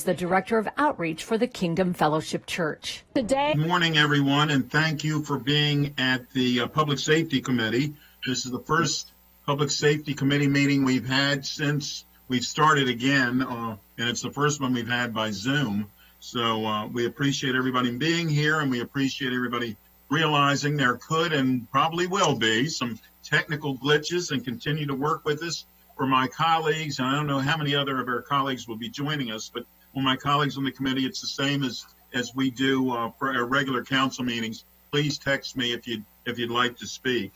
the Director of Outreach for the Kingdom Fellowship Church. Good morning, everyone, and thank you for being at the Public Safety Committee. This is the first Public Safety Committee meeting we've had since we've started again, and it's the first one we've had by Zoom. So we appreciate everybody being here, and we appreciate everybody realizing there could and probably will be some technical glitches, and continue to work with us. For my colleagues, and I don't know how many other of our colleagues will be joining us, but for my colleagues on the committee, it's the same as we do for our regular council meetings. Please text me if you'd like to speak.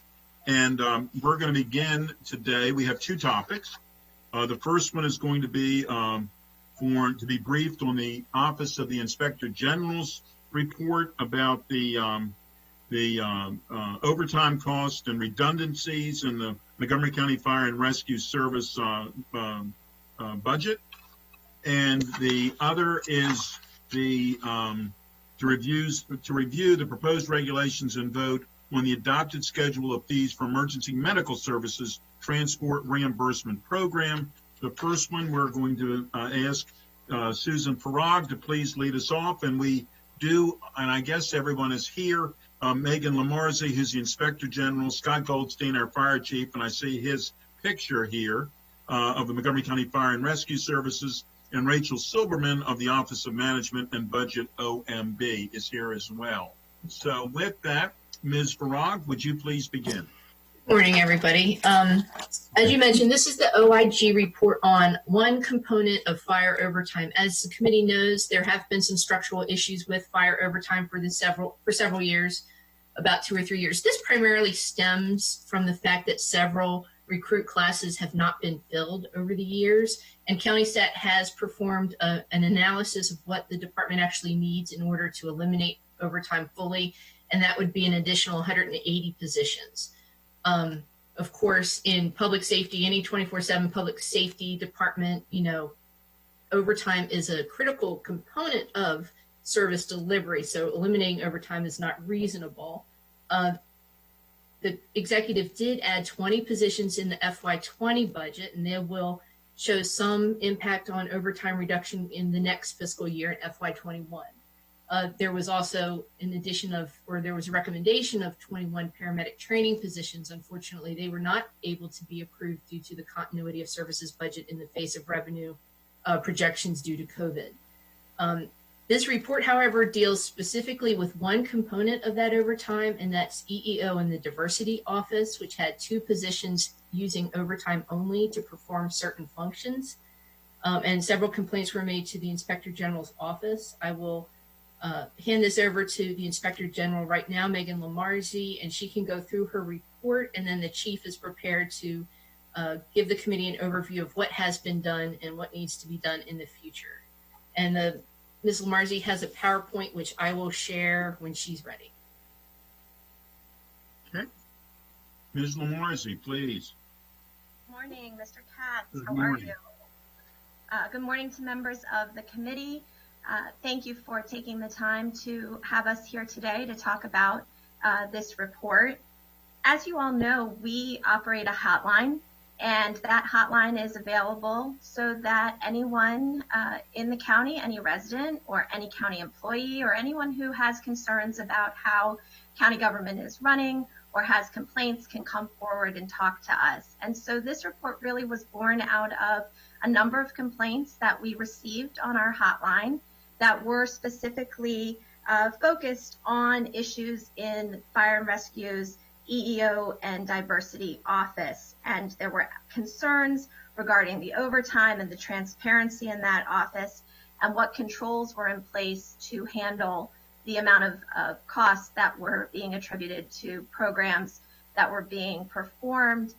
And we're going to begin today. We have two topics. The first one is going to be to be briefed on the Office of the Inspector General's report about the overtime cost and redundancies in the Montgomery County Fire and Rescue Service budget. And the other is to review the proposed regulations and vote on the adopted schedule of fees for emergency medical services transport reimbursement program. The first one, we're going to ask Susan Farag to please lead us off, and we do, and I guess everyone is here. Megan Lamarzi, who's the Inspector General, Scott Goldstein, our Fire Chief, and I see his picture here of the Montgomery County Fire and Rescue Services, and Rachel Silberman of the Office of Management and Budget, OMB, is here as well. So with that, Ms. Farag, would you please begin? Good morning, everybody. As you mentioned, this is the OIG report on one component of fire overtime. As the committee knows, there have been some structural issues with fire overtime for several years, about 2 or 3 years. This primarily stems from the fact that several recruit classes have not been filled over the years, and County Stat has performed an analysis of what the department actually needs in order to eliminate overtime fully, and that would be an additional 180 positions. Of course, in public safety, any 24/7 public safety department, overtime is a critical component of service delivery. So eliminating overtime is not reasonable. The executive did add 20 positions in the FY20 budget, and they will show some impact on overtime reduction in the next fiscal year in FY21. There was also there was a recommendation of 21 paramedic training positions. Unfortunately, they were not able to be approved due to the continuity of services budget in the face of revenue projections due to COVID. This report, however, deals specifically with one component of that overtime, and that's EEO in the Diversity Office, which had 2 positions using overtime only to perform certain functions. And several complaints were made to the Inspector General's office. I will hand this over to the Inspector General right now, Megan Lamarzi, and she can go through her report, and then the Chief is prepared to give the committee an overview of what has been done and what needs to be done in the future. And Ms. Lamarzi has a PowerPoint, which I will share when she's ready. Okay. Ms. Lamarzi, please. Good morning, Mr. Katz. How are you? Good morning to members of the committee. Thank you for taking the time to have us here today to talk about this report. As you all know, we operate a hotline, and that hotline is available so that anyone in the county, any resident or any county employee or anyone who has concerns about how county government is running or has complaints can come forward and talk to us. And so this report really was born out of a number of complaints that we received on our hotline that were specifically focused on issues in fire and rescue's EEO and diversity office. And there were concerns regarding the overtime and the transparency in that office and what controls were in place to handle the amount of costs that were being attributed to programs that were being performed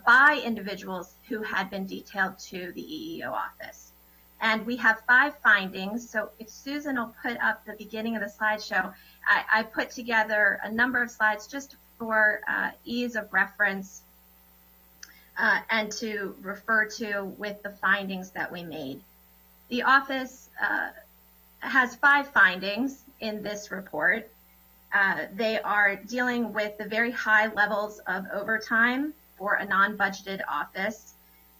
by individuals who had been detailed to the EEO office. And we have 5 findings. So if Susan will put up the beginning of the slideshow, I put together a number of slides just for ease of reference and to refer to with the findings that we made. The office has 5 findings in this report. They are dealing with the very high levels of overtime for a non-budgeted office.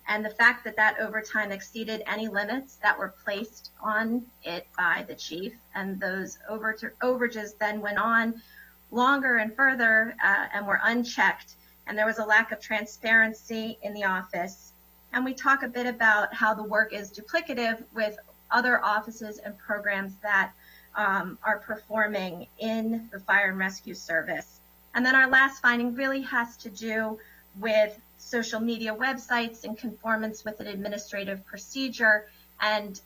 And the fact that that overtime exceeded any limits that were placed on it by the chief, and those overages then went on longer and further and were unchecked, and there was a lack of transparency in the office. And we talk a bit about how the work is duplicative with other offices and programs that are performing in the fire and rescue service. And then our last finding really has to do with social media websites in conformance with an administrative procedure, and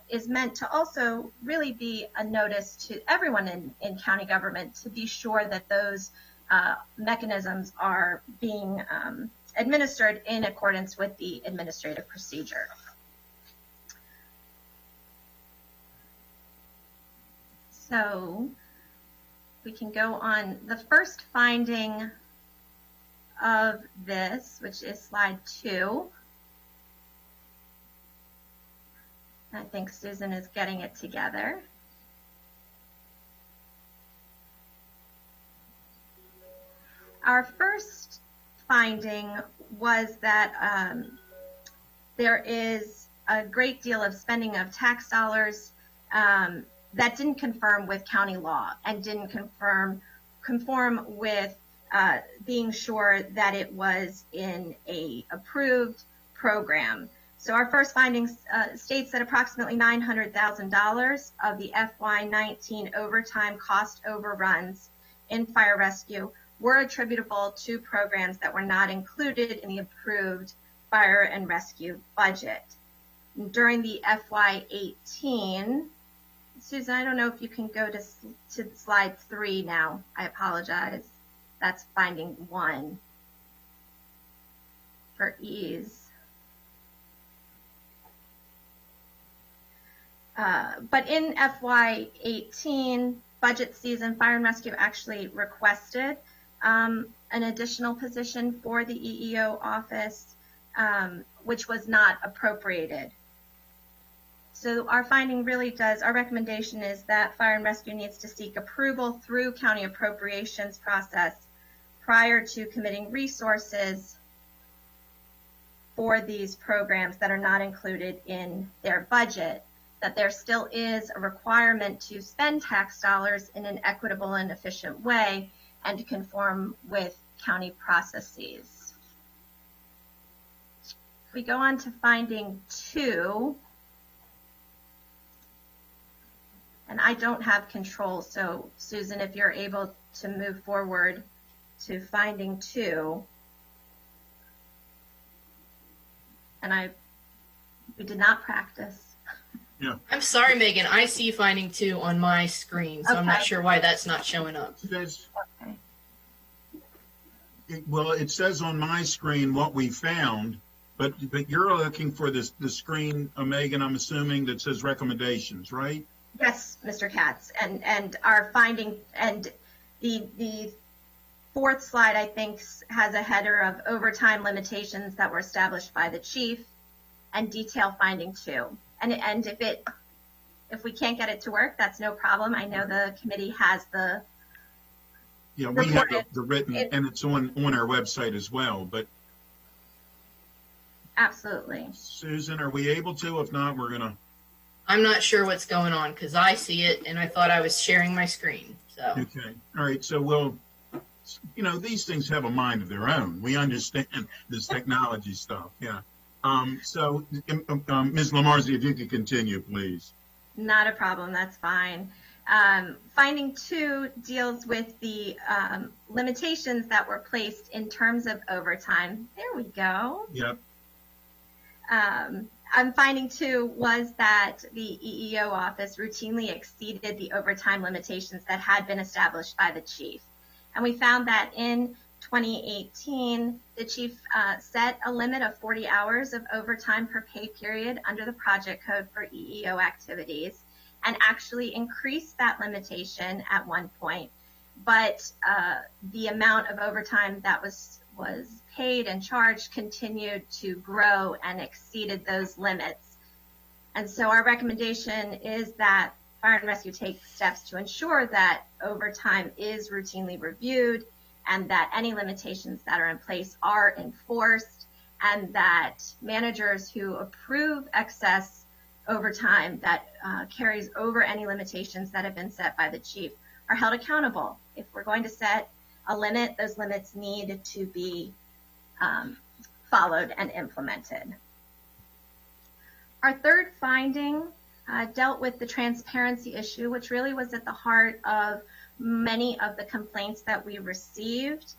is meant to also really be a notice to everyone in county government to be sure that those mechanisms are being administered in accordance with the administrative procedure. So we can go on. The first finding of this, which is slide 2. I think Susan is getting it together. Our first finding was that there is a great deal of spending of tax dollars that didn't conform with county law and didn't conform with being sure that it was in a approved program. So our first findings states that approximately $900,000 of the FY19 overtime cost overruns in fire rescue were attributable to programs that were not included in the approved fire and rescue budget. During the FY18, Susan, I don't know if you can go to slide 3 now. I apologize. That's finding 1 for ease. But in FY18 budget season, Fire and Rescue actually requested an additional position for the EEO office, which was not appropriated. So our finding really does, our recommendation is that Fire and Rescue needs to seek approval through county appropriations process prior to committing resources for these programs that are not included in their budget, that there still is a requirement to spend tax dollars in an equitable and efficient way and to conform with county processes. If we go on to finding 2, and I don't have control, so Susan, if you're able to move forward to finding 2, and we did not practice. Yeah. I'm sorry, Megan. I see finding 2 on my screen, so I'm not sure why that's not showing up. Okay. Well, it says on my screen what we found, but you're looking for the screen, Megan, I'm assuming, that says recommendations, right? Yes, Mr. Katz, and our finding, and the 4th slide, I think, has a header of overtime limitations that were established by the chief and detail finding 2. And if we can't get it to work, that's no problem. I know the committee has the Yeah, we have the written, and it's on our website as well. But absolutely, Susan, are we able to? If not, we're gonna. I'm not sure what's going on because I see it and I thought I was sharing my screen. So Okay, all right. So we'll, these things have a mind of their own. We understand this technology stuff. Yeah. So, Ms. Lamarzi, if you could continue, please. not a problem. That's fine. Finding 2 deals with the limitations that were placed in terms of overtime. There we go. Yep. Finding 2 was that the EEO office routinely exceeded the overtime limitations that had been established by the chief. And we found that in 2018, the chief set a limit of 40 hours of overtime per pay period under the project code for EEO activities, and actually increased that limitation at one point. But the amount of overtime that was paid and charged continued to grow and exceeded those limits. And so our recommendation is that Fire and Rescue take steps to ensure that overtime is routinely reviewed and that any limitations that are in place are enforced, and that managers who approve excess overtime that carries over any limitations that have been set by the chief are held accountable. If we're going to set a limit, those limits need to be followed and implemented. Our third finding dealt with the transparency issue, which really was at the heart of many of the complaints that we received.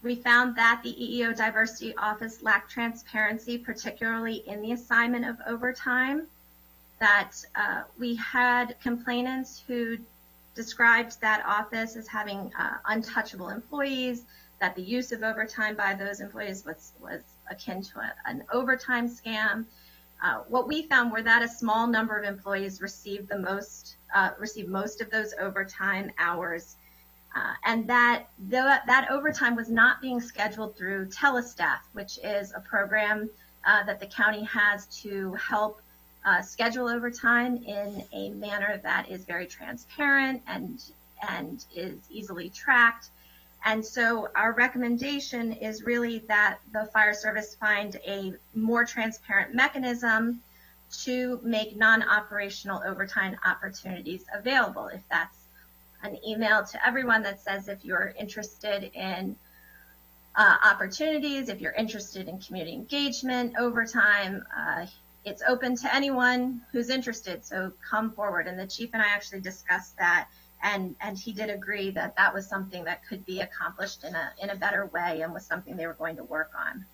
We found that the EEO Diversity Office lacked transparency, particularly in the assignment of overtime, that we had complainants who described that office as having untouchable employees, that the use of overtime by those employees was akin to an overtime scam. What we found were that a small number of employees received most of those overtime hours, and that that overtime was not being scheduled through Telestaff, which is a program that the county has to help schedule overtime in a manner that is very transparent and is easily tracked. And so our recommendation is really that the fire service find a more transparent mechanism to make non-operational overtime opportunities available. If that's an email to everyone that says if you're interested in opportunities, if you're interested in community engagement overtime, it's open to anyone who's interested, so come forward. And the chief and I actually discussed that, and he did agree that that was something that could be accomplished in a better way and was something they were going to work on.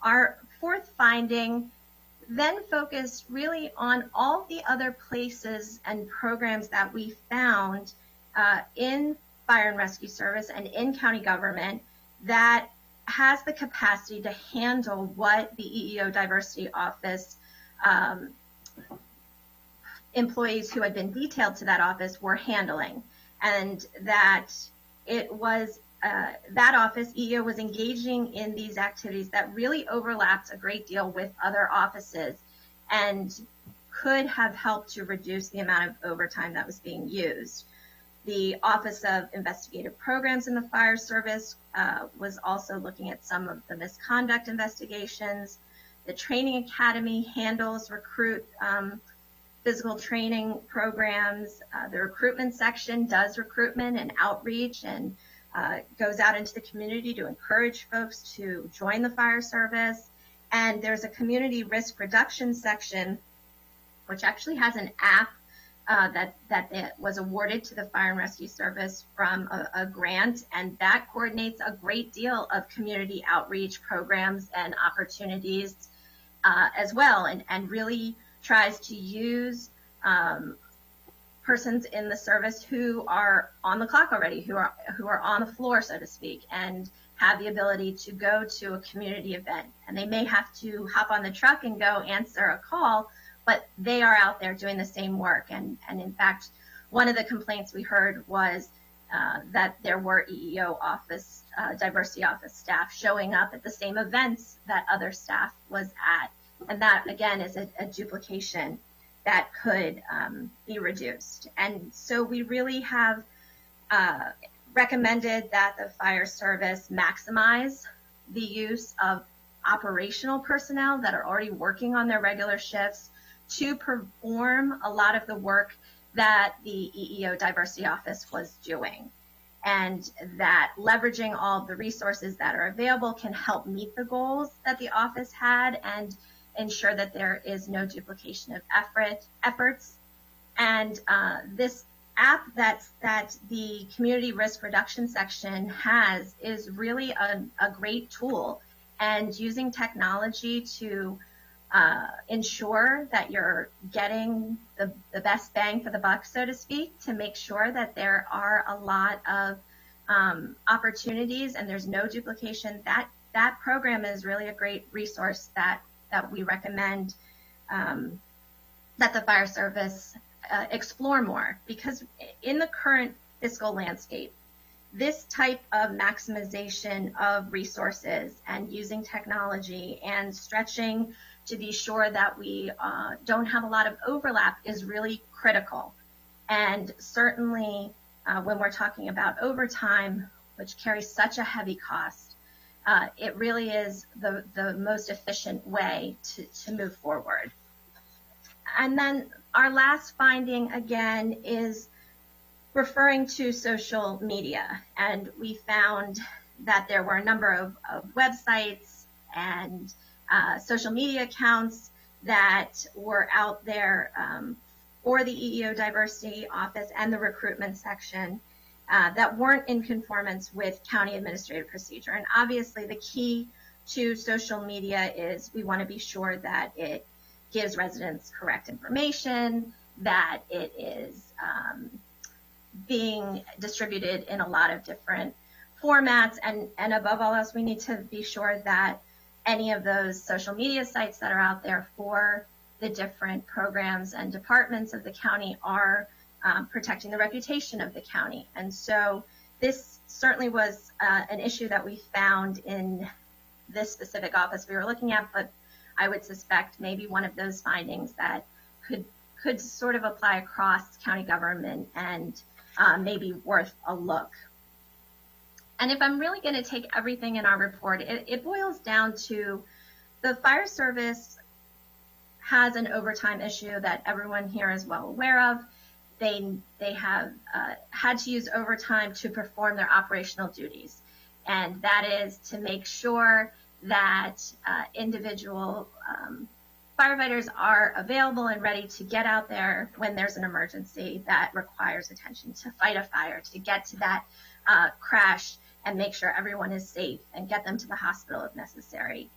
Our fourth finding then focused really on all the other places and programs that we found in fire and rescue service and in county government that has the capacity to handle what the EEO Diversity Office employees who had been detailed to that office were handling, and that it was that office, EEO, was engaging in these activities that really overlapped a great deal with other offices and could have helped to reduce the amount of overtime that was being used. The Office of Investigative Programs in the Fire Service was also looking at some of the misconduct investigations. The Training Academy handles physical training programs. The recruitment section does recruitment and outreach and goes out into the community to encourage folks to join the fire service. And there's a community risk reduction section, which actually has an app that was awarded to the Fire and Rescue Service from a grant, and that coordinates a great deal of community outreach programs and opportunities as well, and really tries to use persons in the service who are on the clock already, who are on the floor, so to speak, and have the ability to go to a community event. And they may have to hop on the truck and go answer a call, but they are out there doing the same work. And in fact, one of the complaints we heard was that there were EEO office, diversity office staff showing up at the same events that other staff was at. And that, again, is a duplication that could be reduced. And so we really have recommended that the fire service maximize the use of operational personnel that are already working on their regular shifts to perform a lot of the work that the EEO Diversity Office was doing, and that leveraging all of the resources that are available can help meet the goals that the office had and ensure that there is no duplication of efforts. And this app that the community risk reduction section has is really a great tool, and using technology to ensure that you're getting the best bang for the buck, so to speak, to make sure that there are a lot of opportunities and there's no duplication. That program is really a great resource that we recommend that the fire service explore more, because in the current fiscal landscape, this type of maximization of resources and using technology and stretching to be sure that we don't have a lot of overlap is really critical. And certainly when we're talking about overtime, which carries such a heavy cost, it really is the most efficient way to move forward. And then our last finding, again, is referring to social media. And we found that there were a number of websites and social media accounts that were out there for the EEO Diversity Office and the recruitment section that weren't in conformance with county administrative procedure. And obviously the key to social media is we want to be sure that it gives residents correct information, that it is being distributed in a lot of different formats, and above all else, we need to be sure that any of those social media sites that are out there for the different programs and departments of the county are protecting the reputation of the county. And so this certainly was an issue that we found in this specific office we were looking at, but I would suspect maybe one of those findings that could sort of apply across county government and maybe worth a look. And if I'm really going to take everything in our report, it boils down to the fire service has an overtime issue that everyone here is well aware of. They have had to use overtime to perform their operational duties, and that is to make sure that individual firefighters are available and ready to get out there when there's an emergency that requires attention, to fight a fire, to get to that crash and make sure everyone is safe and get them to the hospital if necessary.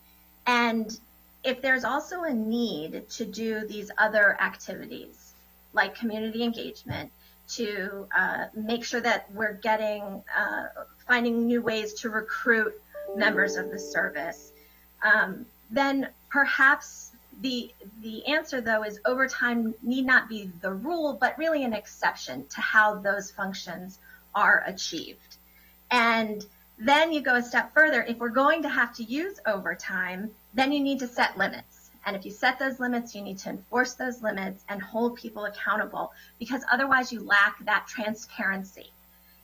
And if there's also a need to do these other activities like community engagement, to make sure that we're finding new ways to recruit members of the service, then perhaps the answer, though, is overtime need not be the rule, but really an exception to how those functions are achieved. And then you go a step further. If we're going to have to use overtime, then you need to set limits. And if you set those limits, you need to enforce those limits and hold people accountable, because otherwise you lack that transparency.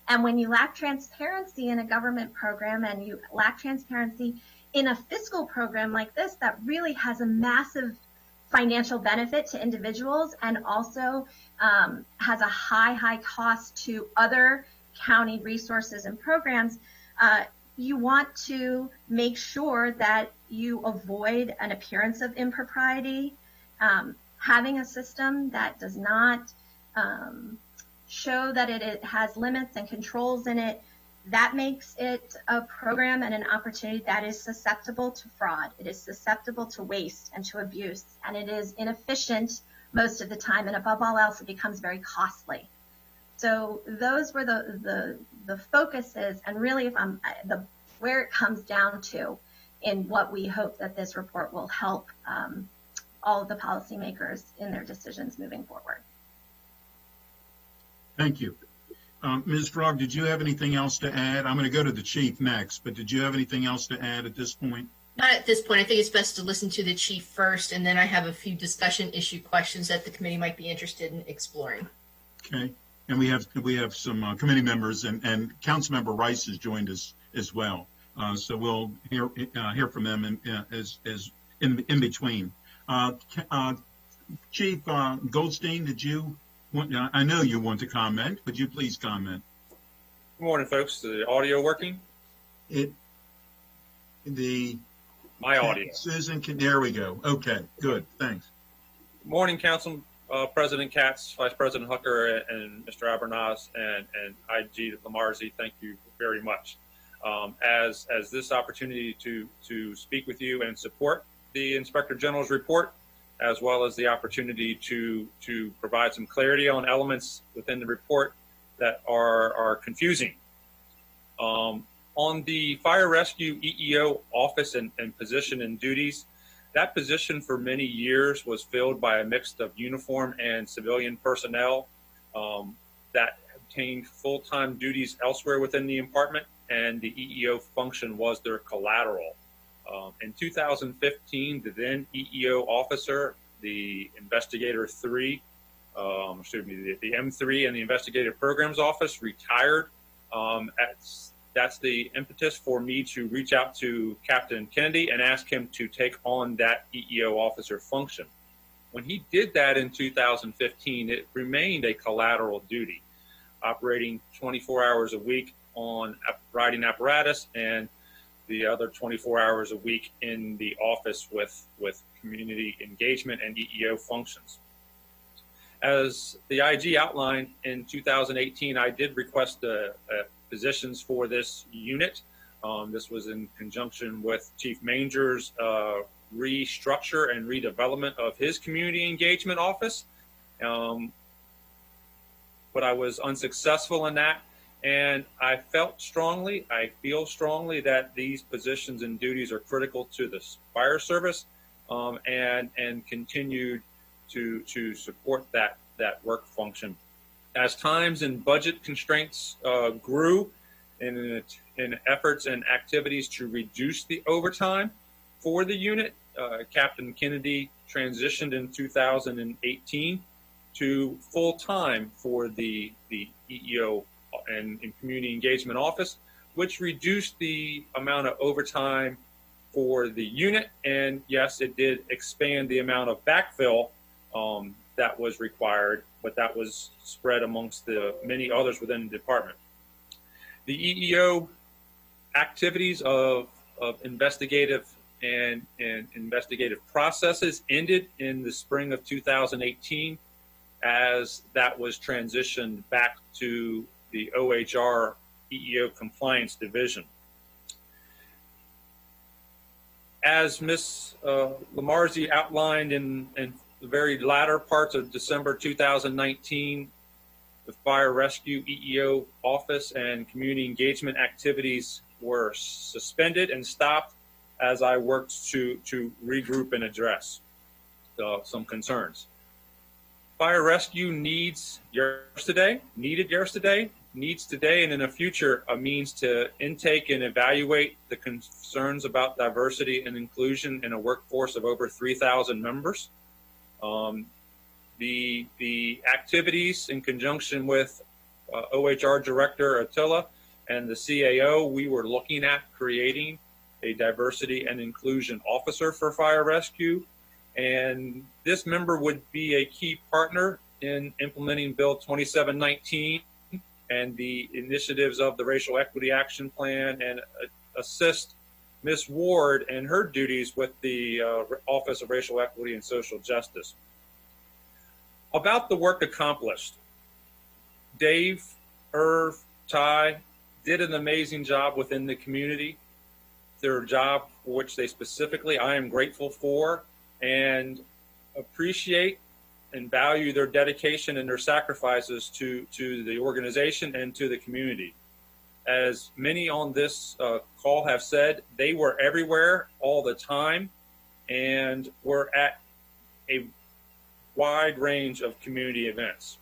And when you lack transparency in a government program, and you lack transparency in a fiscal program like this that really has a massive financial benefit to individuals and also has a high cost to other county resources and programs, you want to make sure that you avoid an appearance of impropriety. Having a system that does not show that it has limits and controls in it, that makes it a program and an opportunity that is susceptible to fraud. It is susceptible to waste and to abuse, and it is inefficient most of the time, and above all else, it becomes very costly. So those were the focuses, and really where it comes down to in what we hope that this report will help all of the policymakers in their decisions moving forward. Thank you. Ms. Frog, did you have anything else to add? I'm going to go to the chief next, but did you have anything else to add at this point? Not at this point. I think it's best to listen to the chief first, and then I have a few discussion issue questions that the committee might be interested in exploring. Okay. And we have some committee members, and Councilmember Rice has joined us as well. So we'll hear from them as in between. Chief Goldstein, did you want? I know you want to comment. Would you please comment? Good morning, folks. The audio working? My audio. Susan, there we go. Okay, good. Thanks. Good morning, Council President Katz, Vice President Hooker, and Mr. Abernaz, and IG Lamarzi. Thank you very much. As this opportunity to speak with you and support the Inspector General's report, as well as the opportunity to provide some clarity on elements within the report that are confusing. On the fire rescue EEO office and position and duties, that position for many years was filled by a mix of uniform and civilian personnel that obtained full-time duties elsewhere within the department, and the EEO function was their collateral. In 2015, the then EEO officer, the Investigator 3, the M3 and the Investigative Programs Office retired that's the impetus for me to reach out to Captain Kennedy and ask him to take on that EEO officer function. When he did that in 2015, it remained a collateral duty, operating 24 hours a week on riding apparatus and the other 24 hours a week in the office with community engagement and EEO functions. As the IG outlined in 2018, I did request positions for this unit. This was in conjunction with Chief Manger's restructure and redevelopment of his community engagement office. But I was unsuccessful in that. And I feel strongly that these positions and duties are critical to the fire service, and continued to support that work function. As times and budget constraints grew in efforts and activities to reduce the overtime for the unit, Captain Kennedy transitioned in 2018 to full-time for the EEO and community engagement office, which reduced the amount of overtime for the unit. And yes, it did expand the amount of backfill that was required, but that was spread amongst the many others within the department. The EEO activities of investigative and investigative processes ended in the spring of 2018 as that was transitioned back to the OHR EEO Compliance Division. As Ms. Lamarzi outlined in the very latter parts of December 2019, the Fire Rescue EEO Office and community engagement activities were suspended and stopped as I worked to regroup and address some concerns. Fire Rescue needed yesterday, and in the future, a means to intake and evaluate the concerns about diversity and inclusion in a workforce of over 3,000 members. The activities in conjunction with OHR Director Attila and the CAO, we were looking at creating a diversity and inclusion officer for Fire Rescue. And this member would be a key partner in implementing Bill 2719 and the initiatives of the Racial Equity Action Plan, and assist Ms. Ward and her duties with the Office of Racial Equity and Social Justice. About the work accomplished, Dave, Irv, Ty did an amazing job within the community. Their job, for which they specifically, I am grateful for, and appreciate and value their dedication and their sacrifices to the organization and to the community. As many on this call have said, they were everywhere all the time and were at a wide range of community events.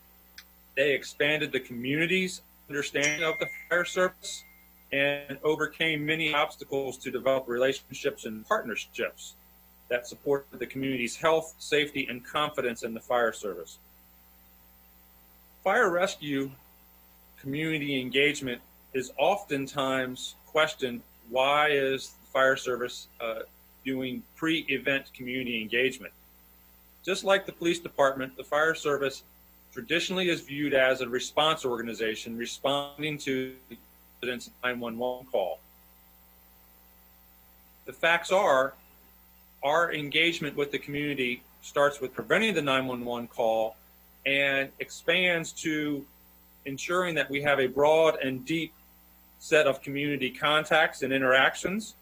They expanded the community's understanding of the fire service and overcame many obstacles to develop relationships and partnerships that support the community's health, safety, and confidence in the fire service. Fire rescue community engagement is oftentimes questioned. Why is the fire service doing pre-event community engagement? Just like the police department, the fire service traditionally is viewed as a response organization responding to the incident's 911 call. The facts are, our engagement with the community starts with preventing the 911 call and expands to ensuring that we have a broad and deep set of community contacts and interactions,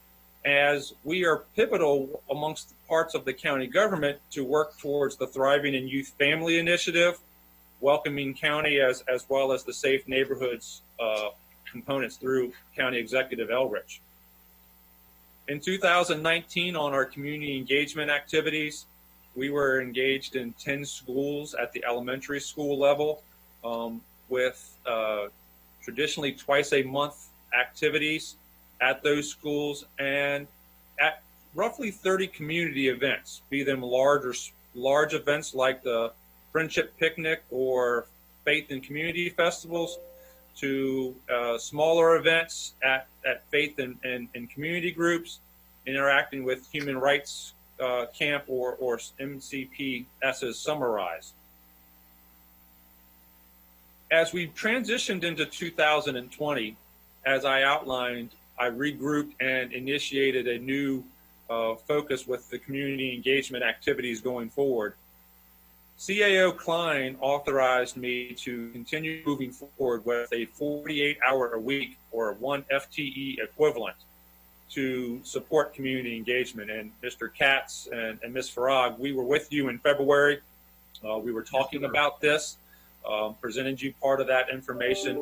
as we are pivotal amongst parts of the county government to work towards the Thriving in Youth Family Initiative, Welcoming County, as well as the Safe Neighborhoods components through County Executive Elrich. In 2019, on our community engagement activities, we were engaged in 10 schools at the elementary school level with traditionally twice a month activities at those schools, and at roughly 30 community events, be them large events like the Friendship Picnic or Faith and Community Festivals, to smaller events at faith and community groups, interacting with Human Rights Camp or MCPS's Summarize. As we transitioned into 2020, as I outlined, I regrouped and initiated a new focus with the community engagement activities going forward. CAO Klein authorized me to continue moving forward with a 48-hour a week or 1 FTE equivalent to support community engagement. And Mr. Katz and Ms. Farag, we were with you in February. We were talking about this, presented you part of that information.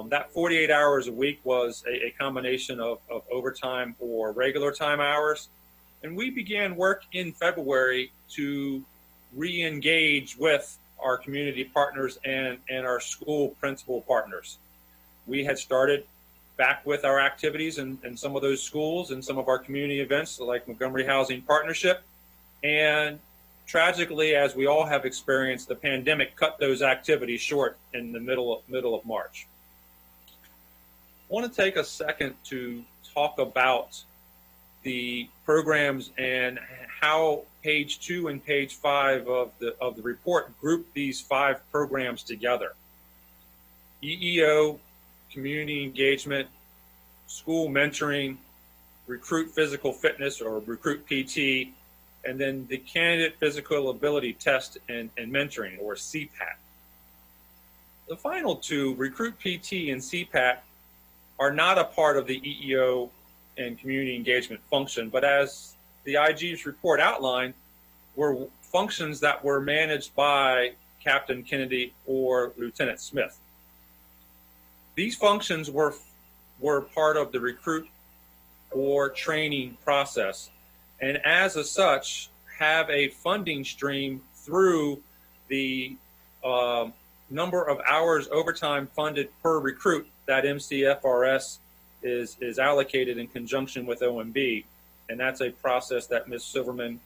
That 48 hours a week was a combination of overtime or regular time hours. And we began work in February to re-engage with our community partners and our school principal partners. We had started back with our activities in some of those schools and some of our community events like Montgomery Housing Partnership. And tragically, as we all have experienced, the pandemic cut those activities short in the middle of March. I want to take a second to talk about the programs and how page 2 and page 5 of the report group these 5 programs together. EEO, community engagement, school mentoring, recruit physical fitness or recruit PT, and then the candidate physical ability test and mentoring or CPAT. The final 2, recruit PT and CPAT, are not a part of the EEO and community engagement function, but as the IG's report outlined, were functions that were managed by Captain Kennedy or Lieutenant Smith. These functions were part of the recruit or training process, and as a such have a funding stream through the number of hours overtime funded per recruit that MCFRS is allocated in conjunction with OMB, and that's a process that Ms. Silverman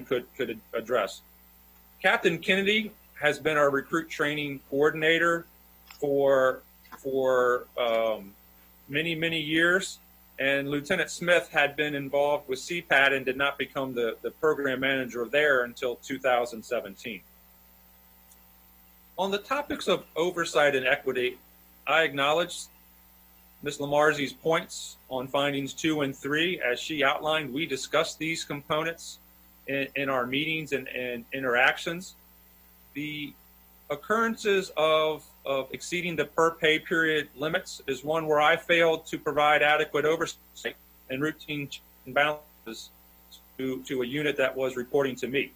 could address. Captain Kennedy has been our recruit training coordinator for many years, and Lieutenant Smith had been involved with CPAT and did not become the program manager there until 2017. On the topics of oversight and equity, I acknowledge Ms. Lamarzi's points on findings 2 and 3. As she outlined, we discussed these components in our meetings and interactions. The occurrences of exceeding the per pay period limits is one where I failed to provide adequate oversight and routine balances to a unit that was reporting to me.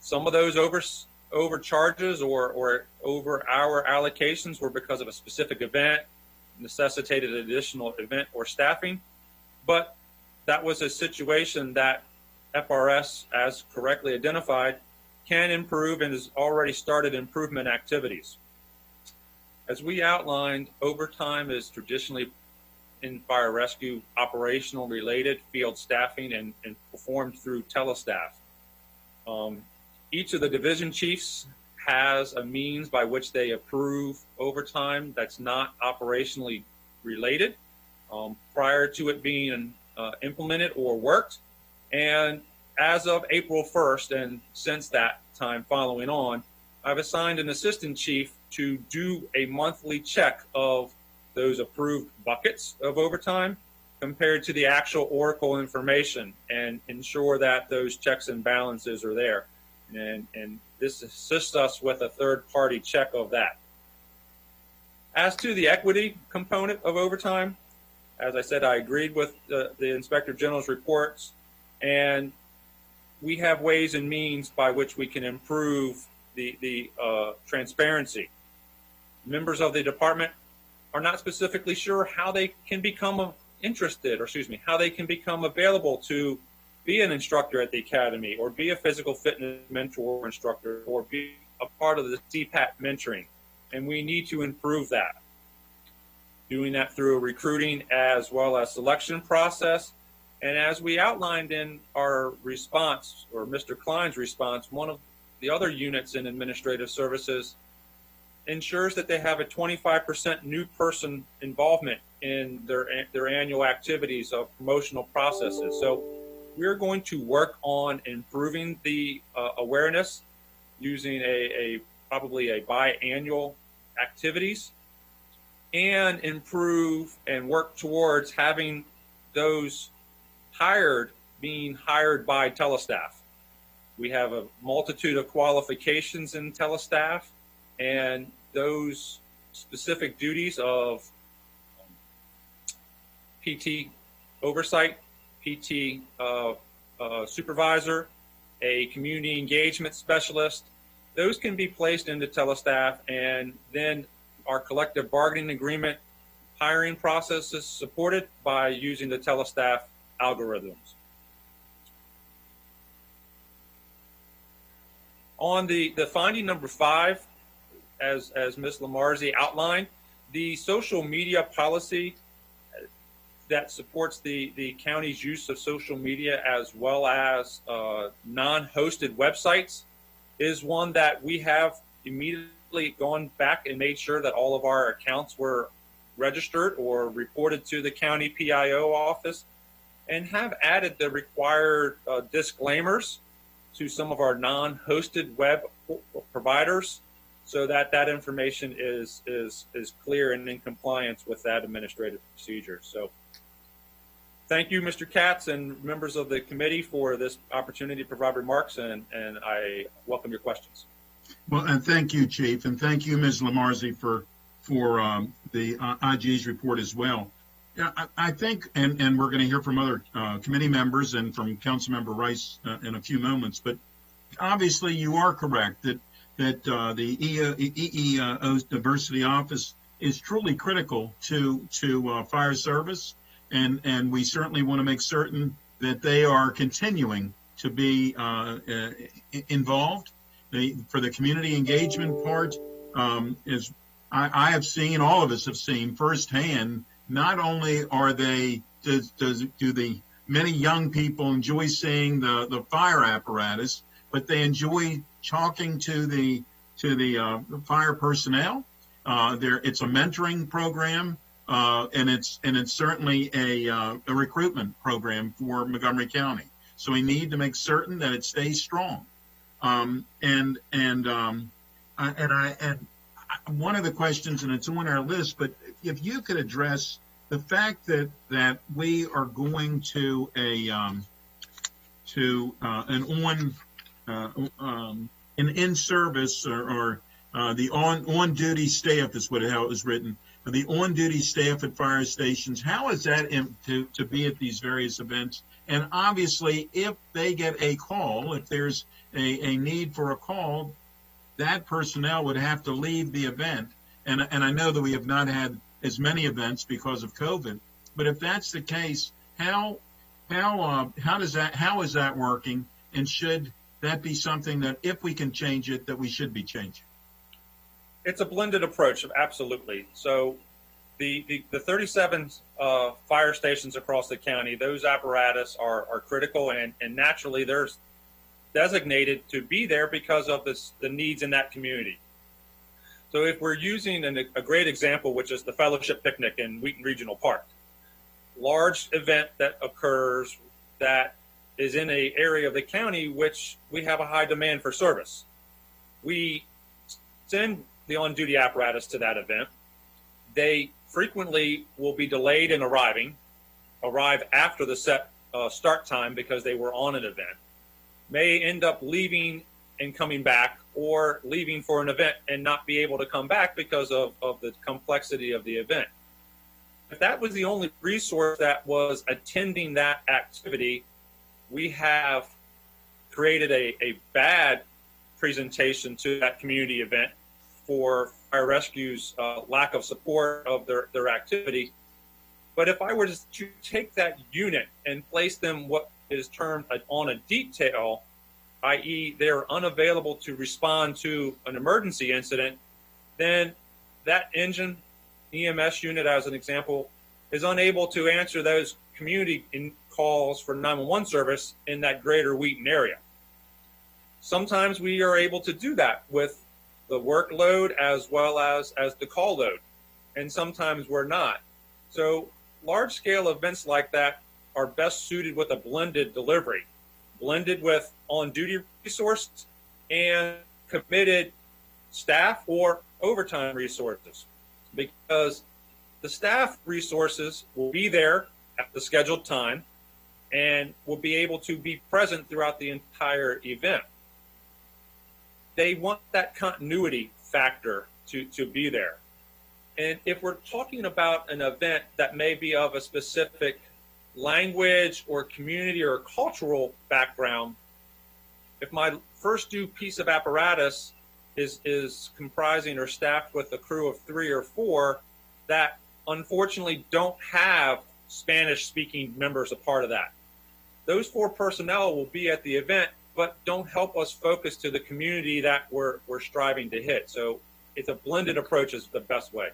Some of those overcharges or over hour allocations were because of a specific event, necessitated additional event or staffing, but that was a situation that FRS, as correctly identified, can improve and has already started improvement activities. As we outlined, overtime is traditionally in fire rescue operational related field staffing and performed through telestaff. Each of the division chiefs has a means by which they approve overtime that's not operationally related prior to it being implemented or worked. And as of April 1st, and since that time following on, I've assigned an assistant chief to do a monthly check of those approved buckets of overtime compared to the actual Oracle information and ensure that those checks and balances are there. And this assists us with a third-party check of that. As to the equity component of overtime, as I said, I agreed with the Inspector General's reports, and we have ways and means by which we can improve the transparency. Members of the department are not specifically sure how they can become how they can become available to be an instructor at the academy or be a physical fitness mentor instructor or be a part of the CPAT mentoring. And we need to improve that. Doing that through a recruiting as well as selection process. And as we outlined in our response, or Mr. Klein's response, one of the other units in administrative services ensures that they have a 25% new person involvement in their annual activities of promotional processes. So we're going to work on improving the awareness using probably a biannual activities, and improve and work towards having those being hired by telestaff. We have a multitude of qualifications in telestaff, and those specific duties of PT oversight, PT supervisor, a community engagement specialist, those can be placed into telestaff, and then our collective bargaining agreement hiring process is supported by using the telestaff algorithms. On the finding number 5, as Ms. Lamarzi outlined, the social media policy that supports the county's use of social media as well as non-hosted websites is one that we have immediately gone back and made sure that all of our accounts were registered or reported to the county PIO office, and have added the required disclaimers to some of our non-hosted web providers, so that that information is clear and in compliance with that administrative procedure. So thank you, Mr. Katz and members of the committee, for this opportunity to provide remarks, and I welcome your questions. Well, and thank you, Chief, and thank you, Ms. Lamarzi, for the IG's report as well. Yeah, I think, and we're going to hear from other committee members and from Councilmember Rice in a few moments, but obviously you are correct that the EEO's diversity office is truly critical to fire service, and we certainly want to make certain that they are continuing to be involved. For the community engagement part, is I have seen, all of us have seen firsthand, not only are they, do the many young people enjoy seeing the fire apparatus, but they enjoy talking to the fire personnel. It's a mentoring program, and it's certainly a recruitment program for Montgomery County. So we need to make certain that it stays strong. One of the questions, and it's on our list, but if you could address the fact that we are going to an in-service or the on-duty staff is how it was written. The on-duty staff at fire stations, how is that to be at these various events? And obviously, if they get a call, if there's a need for a call, that personnel would have to leave the event. And I know that we have not had as many events because of COVID, but if that's the case, how is that working? And should that be something that, if we can change it, that we should be changing? It's a blended approach, absolutely. So the 37 fire stations across the county, those apparatus are critical, and naturally they're designated to be there because of the needs in that community. So if we're using a great example, which is the Fellowship Picnic in Wheaton Regional Park, large event that occurs that is in an area of the county which we have a high demand for service. We send the on-duty apparatus to that event. They frequently will be delayed in arrive after the set start time because they were on an event, may end up leaving and coming back, or leaving for an event and not be able to come back because of the complexity of the event. If that was the only resource that was attending that activity, we have created a bad presentation to that community event for fire rescue's lack of support of their activity. But if I were to take that unit and place them what is termed on a detail, i.e. they're unavailable to respond to an emergency incident, then that engine, EMS unit as an example, is unable to answer those community calls for 911 service in that greater Wheaton area. Sometimes we are able to do that with the workload as well as the call load, and sometimes we're not. So large scale events like that are best suited with a blended delivery, blended with on-duty resources and committed staff or overtime resources, because the staff resources will be there at the scheduled time and will be able to be present throughout the entire event. They want that continuity factor to be there. And if we're talking about an event that may be of a specific language or community or cultural background, if my first due piece of apparatus is comprising or staffed with a crew of 3 or 4 that unfortunately don't have Spanish speaking members a part of that, those 4 personnel will be at the event but don't help us focus to the community that we're striving to hit. So it's a blended approach is the best way.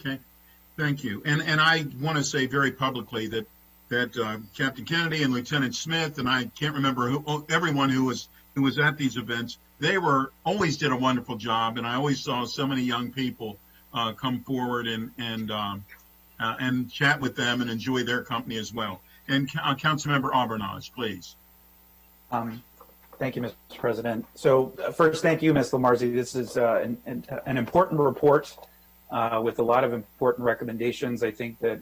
Okay, thank you. And I want to say very publicly that Captain Kennedy and Lieutenant Smith, and I can't remember everyone who was at these events, they always did a wonderful job, and I always saw so many young people come forward and chat with them and enjoy their company as well. And Councilmember Aubernoz, please. Thank you, Mr. President. So first, thank you, Ms. Lamarzi. This is an important report with a lot of important recommendations. I think that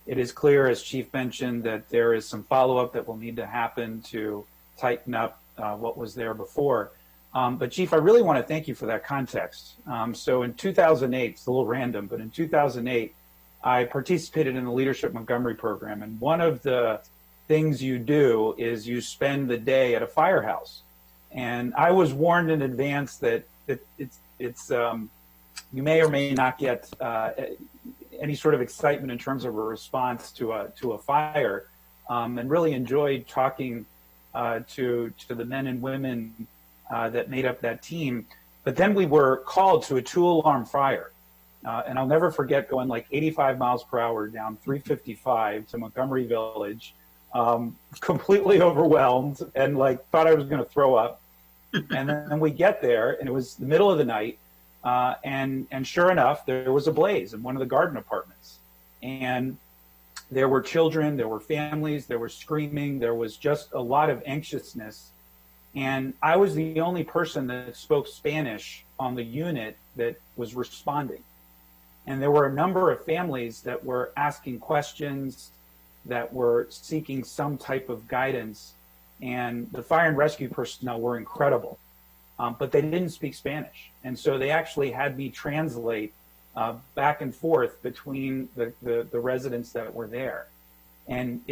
it is clear, as Chief mentioned, that there is some follow-up that will need to happen to tighten up what was there before. But Chief, I really want to thank you for that context. So in 2008, it's a little random, but in 2008, I participated in the Leadership Montgomery program, and one of the things you do is you spend the day at a firehouse. And I was warned in advance that it's you may or may not get any sort of excitement in terms of a response to a fire, and really enjoyed talking to the men and women that made up that team. But then we were called to a 2-alarm fire. And I'll never forget going like 85 miles per hour down 355 to Montgomery Village, completely overwhelmed and like thought I was going to throw up. And then we get there, and it was the middle of the night, and sure enough, there was a blaze in one of the garden apartments, and there were children, there were families, there was screaming, there was just a lot of anxiousness, and I was the only person that spoke Spanish on the unit that was responding, and there were a number of families that were asking questions, that were seeking some type of guidance. And the fire and rescue personnel were incredible, but they didn't speak Spanish. And so they actually had me translate back and forth between the residents that were there. And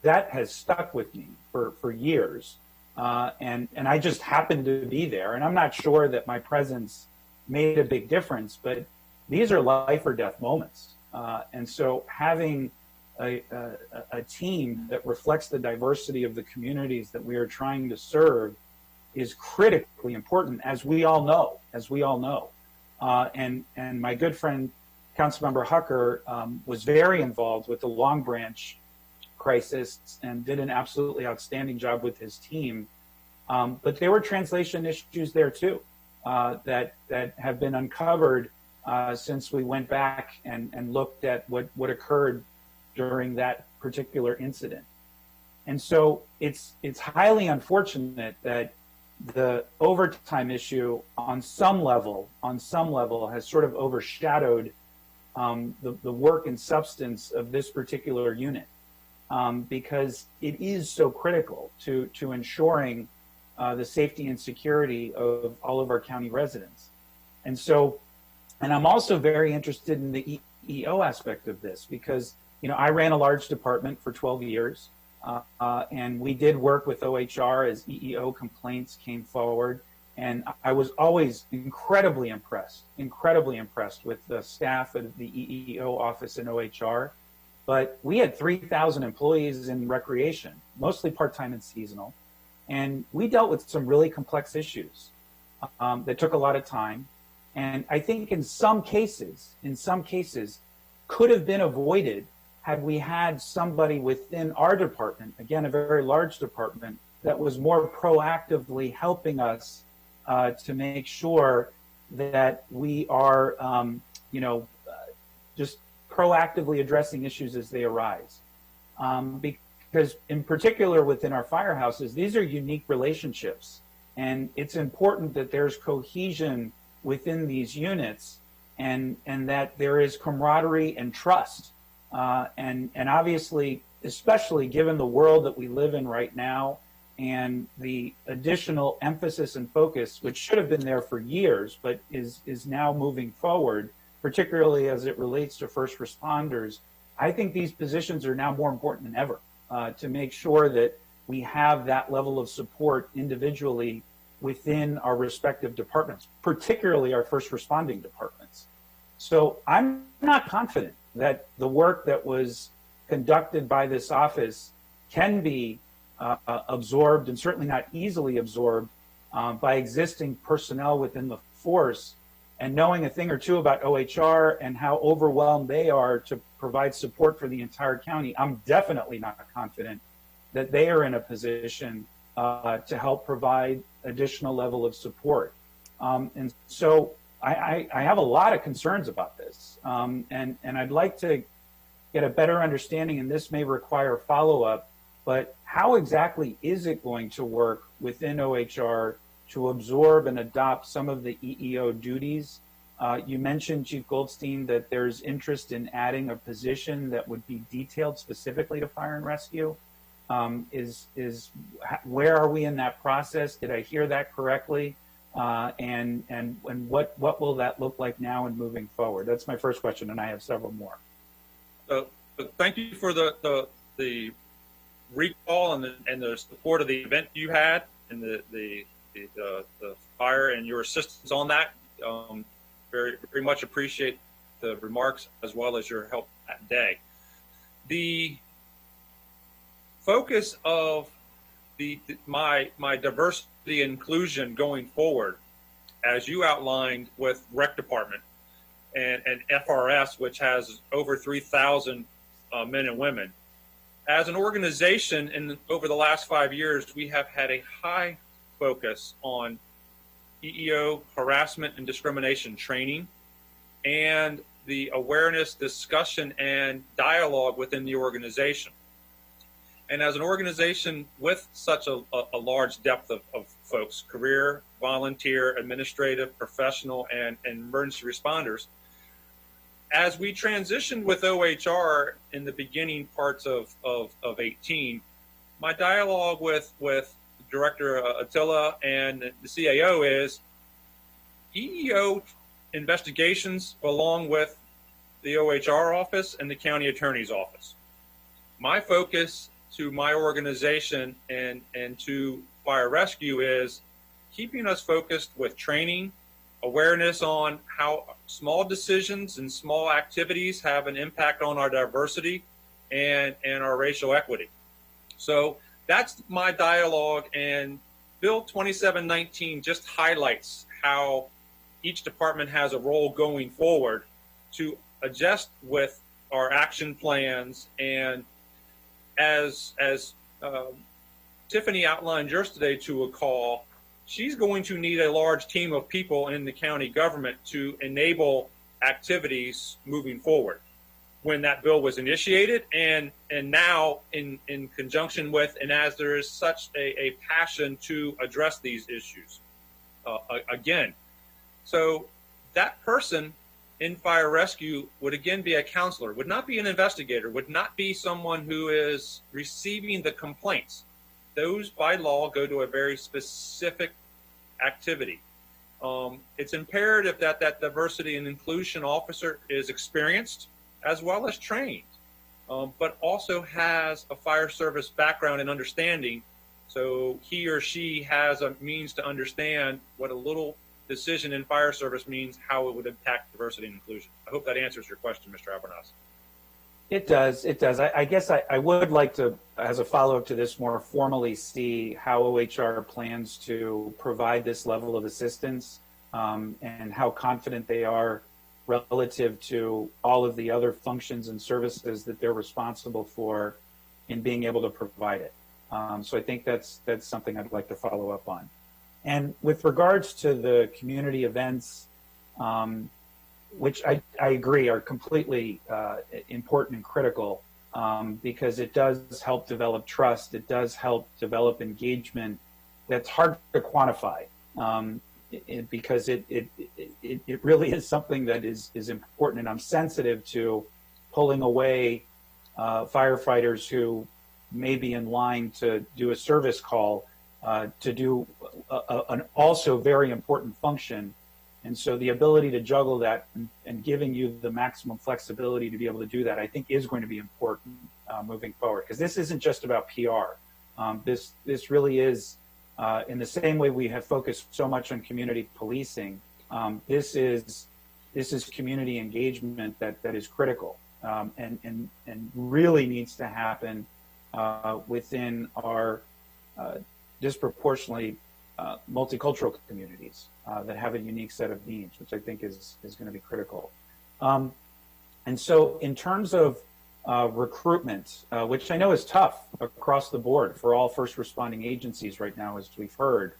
that has stuck with me for years. And I just happened to be there. And I'm not sure that my presence made a big difference, but these are life or death moments. And so having a team that reflects the diversity of the communities that we are trying to serve is critically important, as we all know. And my good friend, Councilmember Hucker, was very involved with the Long Branch crisis and did an absolutely outstanding job with his team. But there were translation issues there too that have been uncovered since we went back and looked at what occurred during that particular incident. And so it's highly unfortunate that the overtime issue on some level has sort of overshadowed the work and substance of this particular unit, because it is so critical to ensuring the safety and security of all of our county residents. And I'm also very interested in the EEO aspect of this, because I ran a large department for 12 years, and we did work with OHR as EEO complaints came forward. And I was always incredibly impressed with the staff of the EEO office in OHR. But we had 3,000 employees in recreation, mostly part-time and seasonal. And we dealt with some really complex issues that took a lot of time. And I think in some cases, could have been avoided had we had somebody within our department, again, a very large department, that was more proactively helping us to make sure that we are, just proactively addressing issues as they arise. Because in particular within our firehouses, these are unique relationships, and it's important that there's cohesion within these units, and that there is camaraderie and trust. And obviously, especially given the world that we live in right now, and the additional emphasis and focus, which should have been there for years, but is now moving forward, particularly as it relates to first responders, I think these positions are now more important than ever to make sure that we have that level of support individually within our respective departments, particularly our first responding departments. So I'm not confident that the work that was conducted by this office can be absorbed, and certainly not easily absorbed, by existing personnel within the force. And knowing a thing or two about OHR and how overwhelmed they are to provide support for the entire county, I'm definitely not confident that they are in a position to help provide additional level of support. And so I have a lot of concerns about this. And I'd like to get a better understanding, and this may require follow-up, but how exactly is it going to work within OHR to absorb and adopt some of the EEO duties? You mentioned, Chief Goldstein, that there's interest in adding a position that would be detailed specifically to fire and rescue. Where are we in that process? Did I hear that correctly? And what will that look like now and moving forward? That's my first question, and I have several more. So thank you for the recall and the support of the event you had, and the fire and your assistance on that. Very, very much appreciate the remarks as well as your help that day. The focus of my diversity and inclusion going forward, as you outlined with Rec Department and FRS, which has over 3,000 men and women. As an organization, over the last 5 years, we have had a high focus on EEO harassment and discrimination training, and the awareness, discussion, and dialogue within the organization. And as an organization with such a large depth of folks, career, volunteer, administrative, professional, and emergency responders, as we transitioned with OHR in the beginning parts of 18, my dialogue with Director Attila and the CAO is EEO investigations belong with the OHR office and the county attorney's office. My focus to my organization and to fire rescue is keeping us focused with training, awareness on how small decisions and small activities have an impact on our diversity and our racial equity. So that's my dialogue, and Bill 2719 just highlights how each department has a role going forward to adjust with our action plans. And as Tiffany outlined yesterday to a call, she's going to need a large team of people in the county government to enable activities moving forward. When that bill was initiated, and now in conjunction with, and as there is such a passion to address these issues again. So that person in fire rescue would again be a counselor, would not be an investigator, would not be someone who is receiving the complaints. Those by law go to a very specific activity. It's imperative that diversity and inclusion officer is experienced as well as trained, but also has a fire service background and understanding, so he or she has a means to understand what a little decision in fire service means, how it would impact diversity and inclusion. I hope that answers your question, Mr. Albernas. It does. It does. I guess I would like to, as a follow-up to this, more formally see how OHR plans to provide this level of assistance, and how confident they are relative to all of the other functions and services that they're responsible for in being able to provide it. So I think that's something I'd like to follow up on. And with regards to the community events, which I agree are completely important and critical, because it does help develop trust. It does help develop engagement that's hard to quantify, because it really is something that is important. And I'm sensitive to pulling away firefighters who may be in line to do a service call to do an also very important function. And so the ability to juggle that and giving you the maximum flexibility to be able to do that, I think, is going to be important moving forward, because this isn't just about PR. This really is, in the same way we have focused so much on community policing, this is community engagement that is critical, and really needs to happen within our disproportionately multicultural communities that have a unique set of needs, which I think is going to be critical. And so in terms of recruitment, which I know is tough across the board for all first responding agencies right now, as we've heard,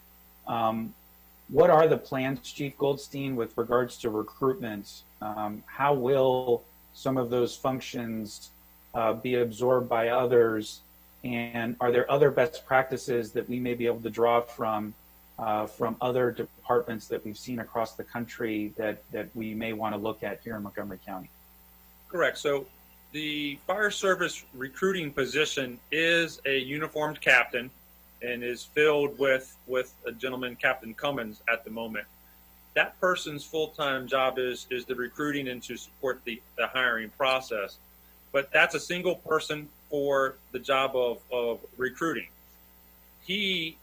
what are the plans, Chief Goldstein, with regards to recruitment? How will some of those functions be absorbed by others? And are there other best practices that we may be able to draw from other departments that we've seen across the country that we may want to look at here in Montgomery County? Correct. So the fire service recruiting position is a uniformed captain and is filled with a gentleman, Captain Cummins, at the moment. That person's full-time job is the recruiting and to support the hiring process. But that's a single person for the job of recruiting. He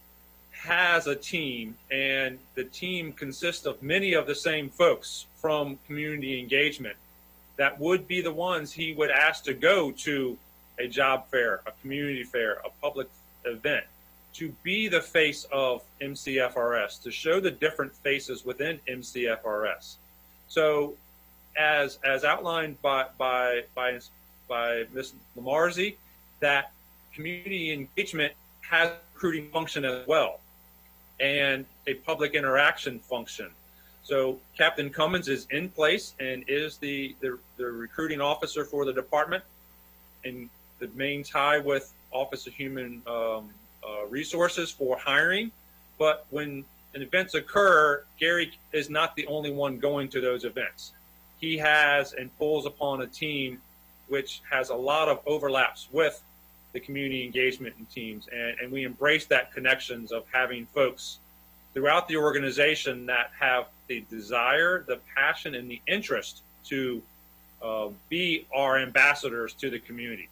has a team, and the team consists of many of the same folks from community engagement that would be the ones he would ask to go to a job fair, a community fair, a public event, to be the face of MCFRS, to show the different faces within MCFRS. So as outlined by Ms. Lamarzi, that community engagement has a recruiting function as well, and a public interaction function. So Captain Cummins is in place and is the recruiting officer for the department, and the main tie with Office of Human Resources for hiring. But when events occur, Gary is not the only one going to those events. He has and pulls upon a team which has a lot of overlaps with the community engagement and teams. And we embrace that connections of having folks throughout the organization that have the desire, the passion, and the interest to be our ambassadors to the community.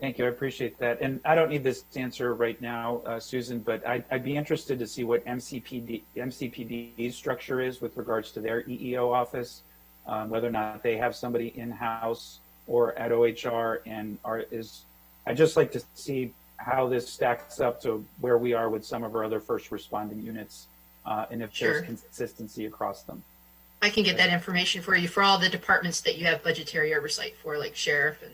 Thank you. I appreciate that. And I don't need this answer right now, Susan, but I'd be interested to see what MCPD's structure is with regards to their EEO office, whether or not they have somebody in-house or at OHR, and I'd just like to see how this stacks up to where we are with some of our other first responding units, and if there's consistency across them. I can get that information for you for all the departments that you have budgetary oversight for, like sheriff and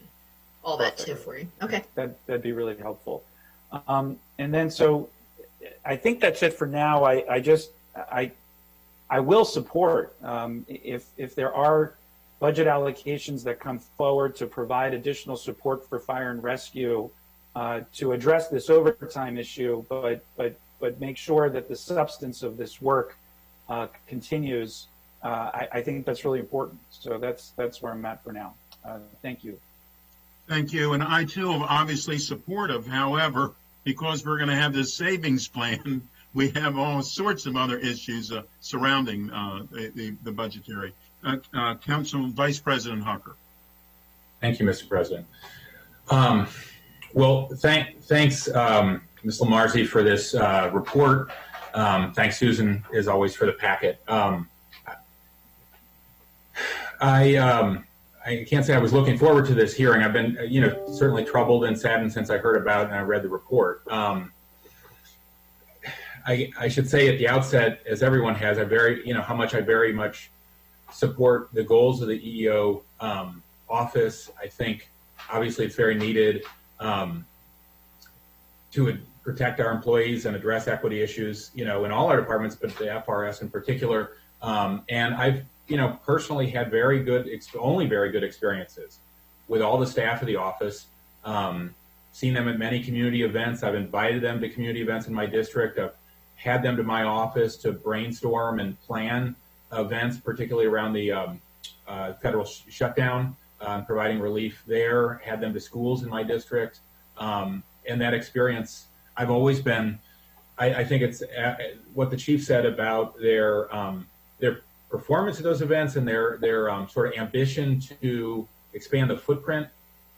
all that too for you. Okay. That'd be really helpful. And then, so I think that's it for now. I will support, if there are budget allocations that come forward to provide additional support for fire and rescue, to address this overtime issue, but make sure that the substance of this work continues. I think that's really important. So that's where I'm at for now. Thank you. Thank you. And I too am obviously supportive. However, because we're going to have this savings plan, we have all sorts of other issues surrounding the budgetary. Council Vice President Hucker. Thank you, Mr. President. Well, thanks, Ms. Lamarzi, for this report. Thanks, Susan, as always, for the packet. I can't say I was looking forward to this hearing. I've been, certainly troubled and saddened since I heard about it and I read the report. I should say at the outset, as everyone has, how much I very much support the goals of the EEO office. I think, obviously, it's very needed to protect our employees and address equity issues, in all our departments, but the FRS in particular. And I've, personally had only very good experiences with all the staff of the office. Seen them at many community events. I've invited them to community events in my district. I've had them to my office to brainstorm and plan events, particularly around the federal shutdown, providing relief there. Had them to schools in my district. And that experience, I've always been, I think it's what the chief said about their performance at those events and their sort of ambition to expand the footprint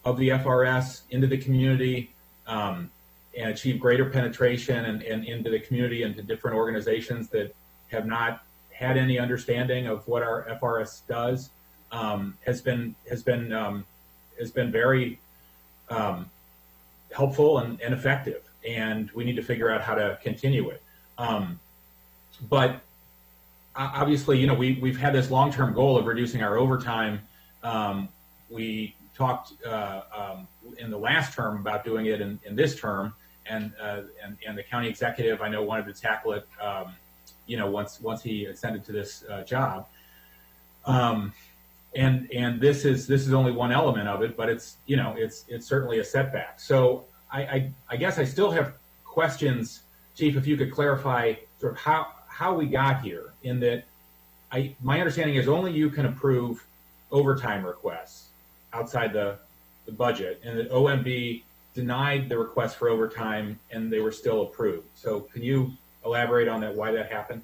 of the FRS into the community and achieve greater penetration and into the community and to different organizations that have not had any understanding of what our FRS does has been very helpful and effective, and we need to figure out how to continue it. But obviously, we've had this long-term goal of reducing our overtime. We talked in the last term about doing it in this term, and the county executive, I know, wanted to tackle it, once he ascended to this job. And this is only one element of it, but it's certainly a setback. So I guess I still have questions, Chief, if you could clarify sort of how we got here, in that my understanding is only you can approve overtime requests outside the budget, and that OMB denied the request for overtime and they were still approved. So can you elaborate on that, why that happened?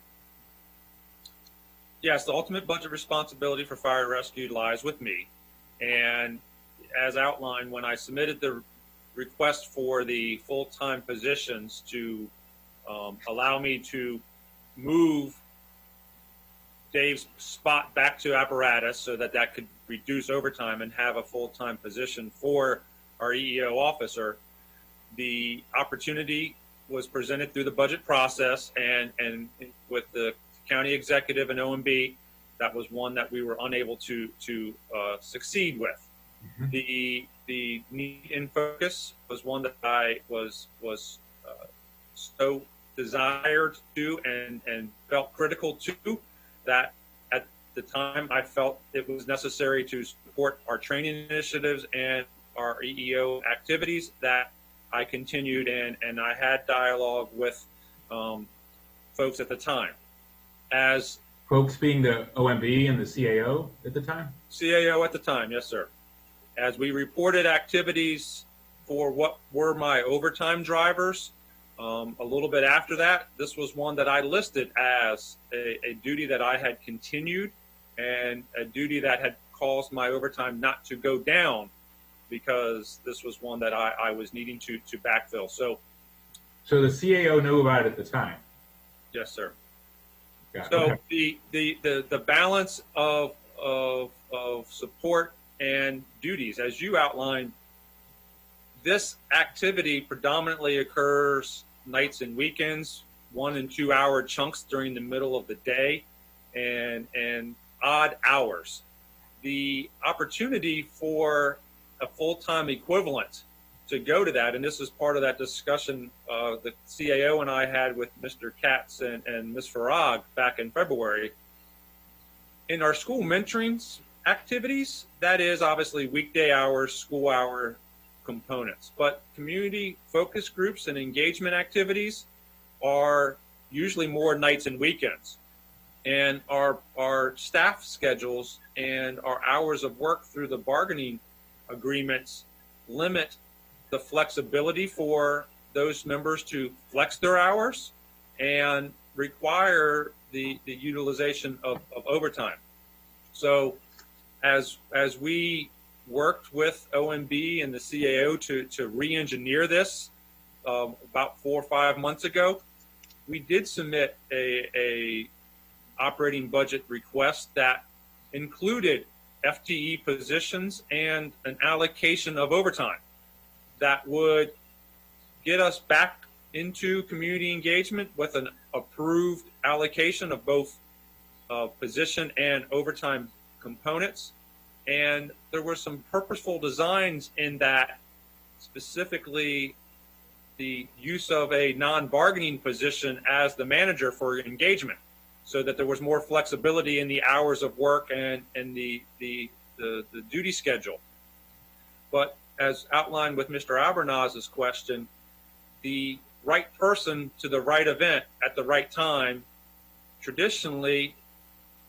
Yes, the ultimate budget responsibility for fire and rescue lies with me. And as outlined, when I submitted the request for the full-time positions to allow me to move Dave's spot back to apparatus so that could reduce overtime and have a full-time position for our EEO officer, the opportunity was presented through the budget process, and with the county executive and OMB, that was one that we were unable to succeed with. Mm-hmm. The need in focus was one that I was so desired to and felt critical to, that at the time I felt it was necessary to support our training initiatives and our EEO activities, that I continued and I had dialogue with folks at the time. As folks being the OMB and the CAO at the time? CAO at the time, yes, sir. As we reported activities for what were my overtime drivers, a little bit after that, this was one that I listed as a duty that I had continued and a duty that had caused my overtime not to go down, because this was one that I was needing to backfill. So the CAO knew about it at the time? Yes, sir. Yeah, so okay. the balance of support and duties, as you outlined, this activity predominantly occurs nights and weekends, 1 and 2 hour chunks during the middle of the day, and odd hours. The opportunity for a full-time equivalent to go to that, and this is part of that discussion the CAO and I had with Mr. Katz and Ms. Farag back in February. In our school mentoring activities, that is obviously weekday hours, school hour components, but community focus groups and engagement activities are usually more nights and weekends. And our staff schedules and our hours of work through the bargaining agreements limit the flexibility for those members to flex their hours and require the utilization of overtime. So as we worked with OMB and the CAO to re-engineer this about 4 or 5 months ago, we did submit a operating budget request that included FTE positions and an allocation of overtime that would get us back into community engagement with an approved allocation of both position and overtime components. And there were some purposeful designs in that, specifically the use of a non-bargaining position as the manager for engagement, so that there was more flexibility in the hours of work and the duty schedule. But as outlined with Mr. Albernaz's question, the right person to the right event at the right time traditionally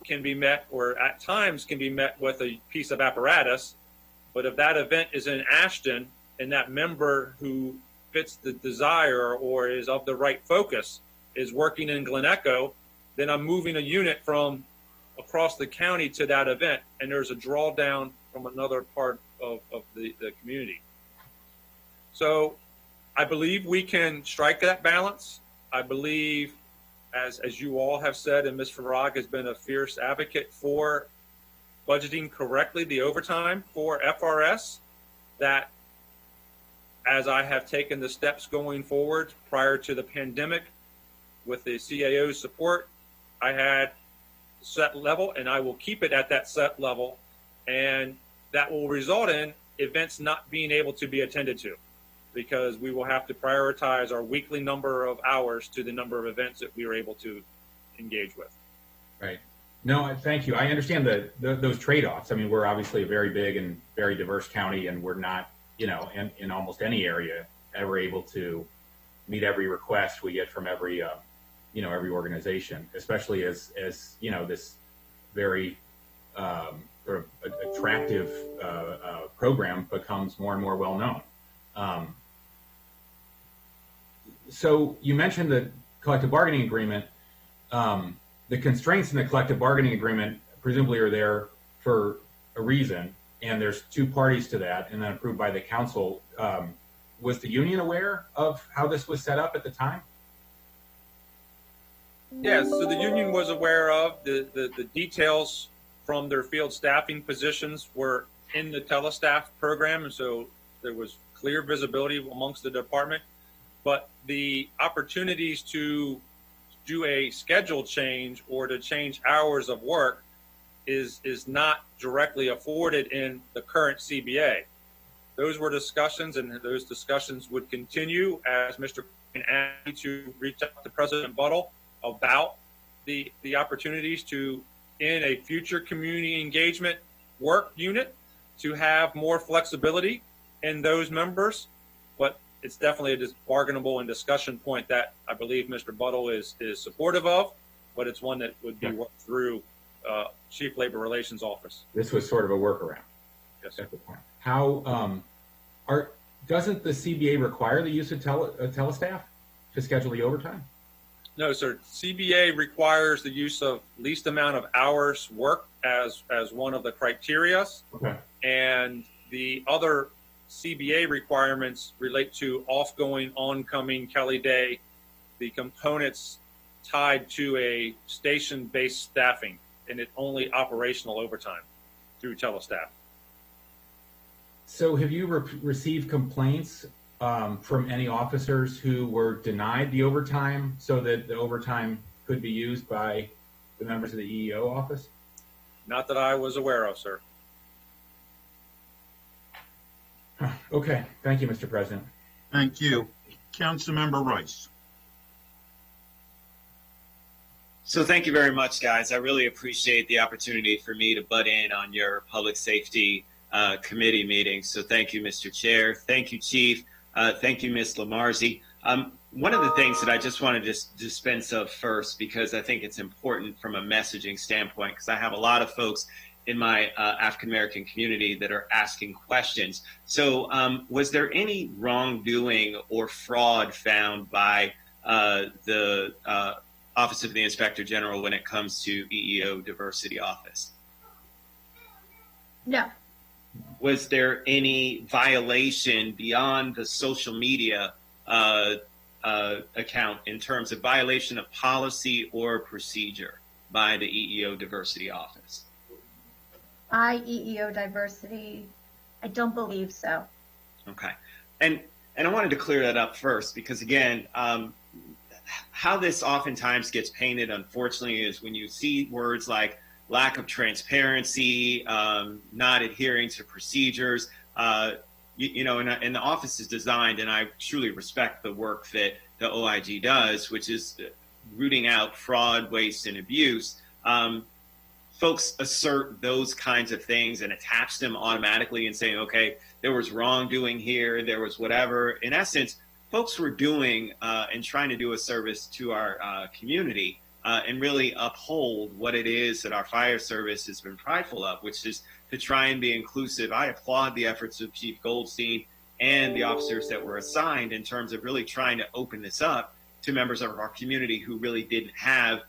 can be met, or at times can be met, with a piece of apparatus. But if that event is in Ashton and that member who fits the desire or is of the right focus is working in Glen Echo, then I'm moving a unit from across the county to that event, and there's a drawdown from another part of the community. So I believe we can strike that balance. I believe, as you all have said, and Ms. Farag has been a fierce advocate for budgeting correctly the overtime for FRS, that as I have taken the steps going forward prior to the pandemic with the CAO's support, I had set level, and I will keep it at that set level, and that will result in events not being able to be attended to, because we will have to prioritize our weekly number of hours to the number of events that we are able to engage with. Right. No, thank you. I understand those trade-offs. I mean, we're obviously a very big and very diverse county, and we're not, in almost any area ever able to meet every request we get from every every organization, especially as this very sort of attractive program becomes more and more well known. So you mentioned the collective bargaining agreement. The constraints in the collective bargaining agreement presumably are there for a reason, and there's two parties to that, and then approved by the council. Was the union aware of how this was set up at the time? Yes, so the union was aware of the details from their field staffing positions were in the telestaff program, and so there was clear visibility amongst the department. But the opportunities to do a schedule change or to change hours of work is not directly afforded in the current CBA. Those were discussions, and those discussions would continue as Mr. Quinn asked me to reach out to President Buttle about the opportunities to, in a future community engagement work unit, to have more flexibility in those members. But it's definitely a bargainable and discussion point that I believe Mr. Buttle is supportive of, but it's one that would be worked through Chief Labor Relations Office. This was sort of a workaround. Yes. At the point. How doesn't the CBA require the use of telestaff to schedule the overtime? No, sir. CBA requires the use of least amount of hours worked as one of the criteria. Okay. And the other CBA requirements relate to offgoing, oncoming, Kelly Day, the components tied to a station-based staffing, and it only operational overtime through telestaff. So have you received complaints from any officers who were denied the overtime so that the overtime could be used by the members of the EEO office? Not that I was aware of, sir. Okay. Thank you, Mr. President. Thank you. Councilmember Rice. So thank you very much, guys. I really appreciate the opportunity for me to butt in on your public safety committee meeting. So thank you, Mr. Chair. Thank you, Chief. Thank you, Ms. Lamarzi. One of the things that I just wanted to dispense of first, because I think it's important from a messaging standpoint, because I have a lot of folks in my African-American community that are asking questions. So was there any wrongdoing or fraud found by the Office of the Inspector General when it comes to EEO Diversity Office? No. Was there any violation beyond the social media account in terms of violation of policy or procedure by the EEO Diversity Office? By EEO Diversity, I don't believe so. Okay. And I wanted to clear that up first, because again, how this oftentimes gets painted, unfortunately, is when you see words like lack of transparency, not adhering to procedures. and the office is designed, and I truly respect the work that the OIG does, which is rooting out fraud, waste, and abuse. Folks assert those kinds of things and attach them automatically and saying, okay, there was wrongdoing here, there was whatever. In essence, folks were doing and trying to do a service to our community and really uphold what it is that our fire service has been prideful of, which is to try and be inclusive. I applaud the efforts of Chief Goldstein and the officers that were assigned in terms of really trying to open this up to members of our community who really didn't have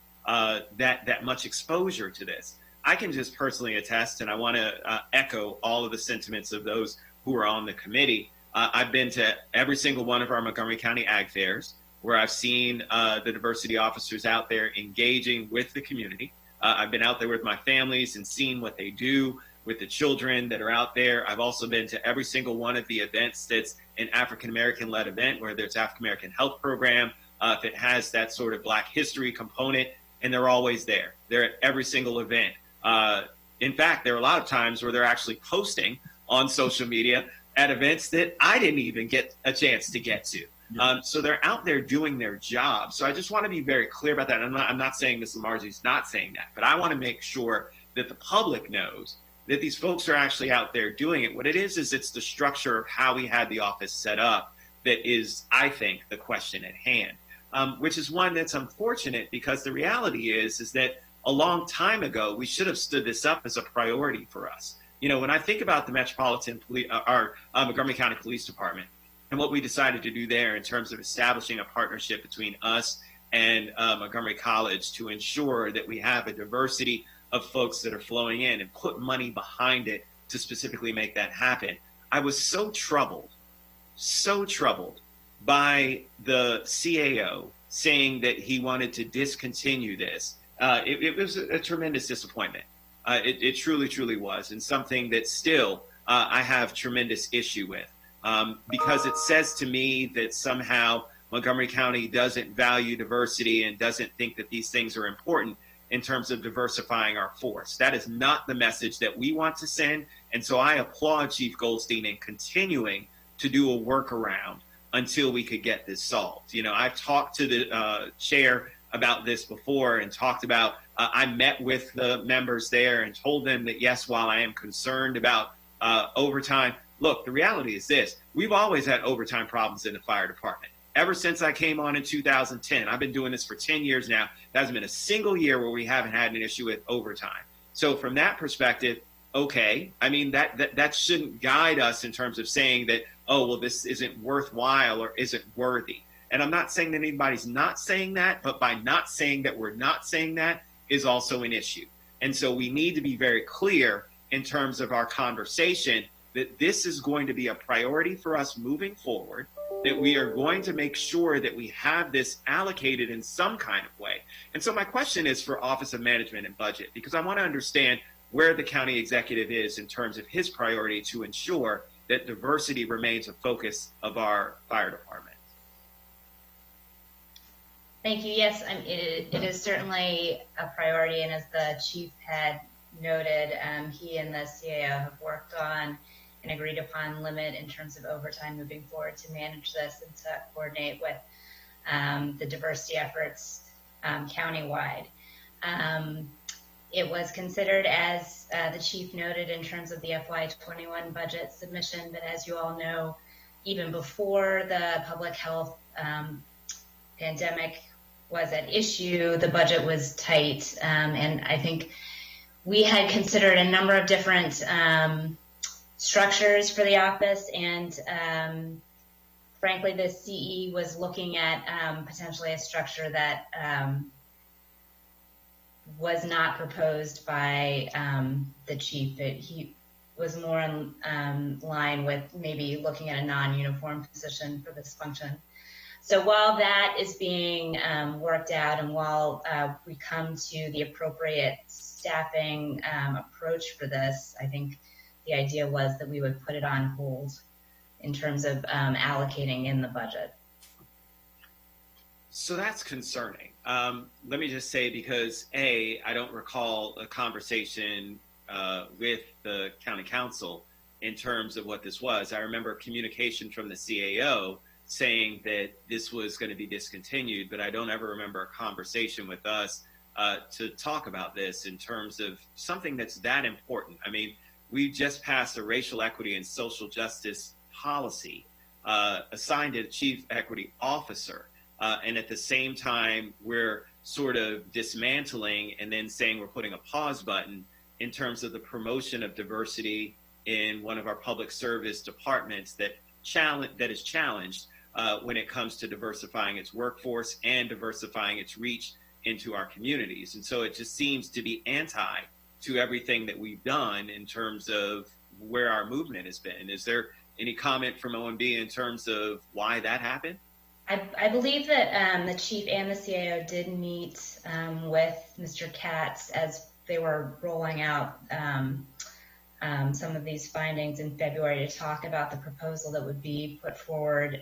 that much exposure to this. I can just personally attest, and I want to echo all of the sentiments of those who are on the committee. I've been to every single one of our Montgomery County Ag Fairs, where I've seen the diversity officers out there engaging with the community. I've been out there with my families and seen what they do with the children that are out there. I've also been to every single one of the events that's an African-American led event, where there's African-American health program, if it has that sort of Black history component, and they're always there. They're at every single event. In fact, there are a lot of times where they're actually posting on social media at events that I didn't even get a chance to get to. So they're out there doing their job. So I just want to be very clear about that. I'm not saying Ms. Lamarzi's not saying that, but I want to make sure that the public knows that these folks are actually out there doing it. What it is it's the structure of how we had the office set up that is, I think, the question at hand, which is one that's unfortunate, because the reality is that a long time ago, we should have stood this up as a priority for us. When I think about the Metropolitan Police, our Montgomery County Police Department, and what we decided to do there in terms of establishing a partnership between us and Montgomery College to ensure that we have a diversity of folks that are flowing in and put money behind it to specifically make that happen. I was so troubled by the CAO saying that he wanted to discontinue this. It was a tremendous disappointment. It truly, truly was, and something that still I have tremendous issue with, because it says to me that somehow Montgomery County doesn't value diversity and doesn't think that these things are important in terms of diversifying our force. That is not the message that we want to send, and so I applaud Chief Goldstein in continuing to do a workaround until we could get this solved. I've talked to the chair about this before and talked about, I met with the members there and told them that, yes, while I am concerned about overtime, look, the reality is this: we've always had overtime problems in the fire department. Ever since I came on in 2010, I've been doing this for 10 years now. There hasn't been a single year where we haven't had an issue with overtime. So from that perspective, okay, I mean, that shouldn't guide us in terms of saying that, oh, well, this isn't worthwhile or isn't worthy. And I'm not saying that anybody's not saying that, but by not saying that we're not saying that is also an issue. And so we need to be very clear in terms of our conversation that this is going to be a priority for us moving forward, that we are going to make sure that we have this allocated in some kind of way. And so my question is for Office of Management and Budget, because I want to understand where the county executive is in terms of his priority to ensure that diversity remains a focus of our fire department. Thank you. Yes, it is certainly a priority, and as the chief had noted, he and the CAO have worked on an agreed upon limit in terms of overtime moving forward to manage this and to coordinate with the diversity efforts countywide. It was considered, as the chief noted, in terms of the FY21 budget submission, but as you all know, even before the public health pandemic was at issue, the budget was tight, and I think we had considered a number of different structures for the office, and frankly, the CE was looking at potentially a structure that was not proposed by the chief. He was more in line with maybe looking at a non-uniform position for this function. So while that is being worked out, and while we come to the appropriate staffing approach for this, I think the idea was that we would put it on hold in terms of allocating in the budget. So that's concerning. Let me just say, because I don't recall a conversation with the county council in terms of what this was. I remember communication from the CAO saying that this was going to be discontinued, but I don't ever remember a conversation with us to talk about this in terms of something that's that important. I mean, we just passed a racial equity and social justice policy, assigned a chief equity officer, and at the same time, we're sort of dismantling and then saying we're putting a pause button in terms of the promotion of diversity in one of our public service departments that is challenged when it comes to diversifying its workforce and diversifying its reach into our communities. And so it just seems to be anti to everything that we've done in terms of where our movement has been. Is there any comment from OMB in terms of why that happened? I believe that the chief and the CAO did meet with Mr. Katz as they were rolling out some of these findings in February to talk about the proposal that would be put forward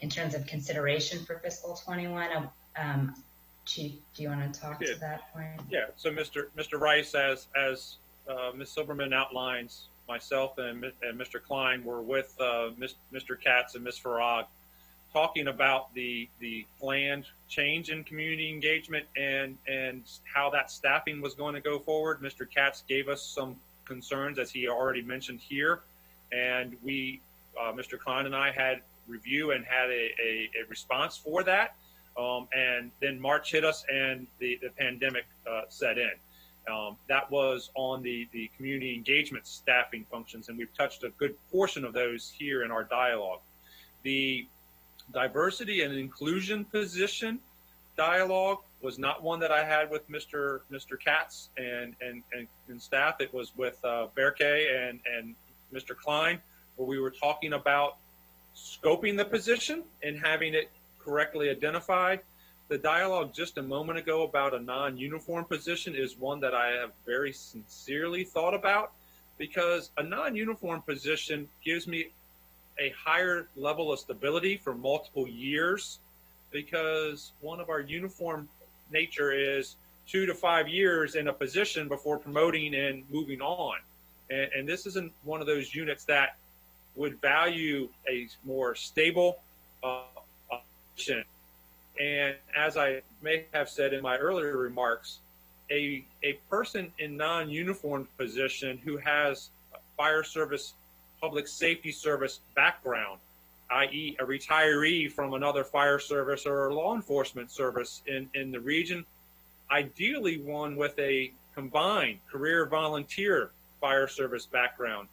in terms of consideration for fiscal 21. Chief, do you want to talk to that point? Yeah. So, Mr. Rice, as Ms. Silberman outlines, myself and Mr. Klein were with Mr. Katz and Ms. Farag, talking about the planned change in community engagement and how that staffing was going to go forward. Mr. Katz gave us some concerns, as he already mentioned here, and we, Mr. Klein and I, had review and had a response for that. And then March hit us and the pandemic set in. That was on the community engagement staffing functions, and we've touched a good portion of those here in our dialogue. The diversity and inclusion position dialogue was not one that I had with Mr. Katz and staff. It was with Berke and Mr. Klein, where we were talking about scoping the position and having it correctly identified. The dialogue just a moment ago about a non-uniform position is one that I have very sincerely thought about, because a non-uniform position gives me a higher level of stability for multiple years, because one of our uniform nature is 2 to 5 years in a position before promoting and moving on. And this isn't one of those units that would value a more stable position. And as I may have said in my earlier remarks, a person in non-uniform position who has a fire service, public safety service background, i.e. a retiree from another fire service or a law enforcement service in the region, ideally one with a combined career volunteer fire service background,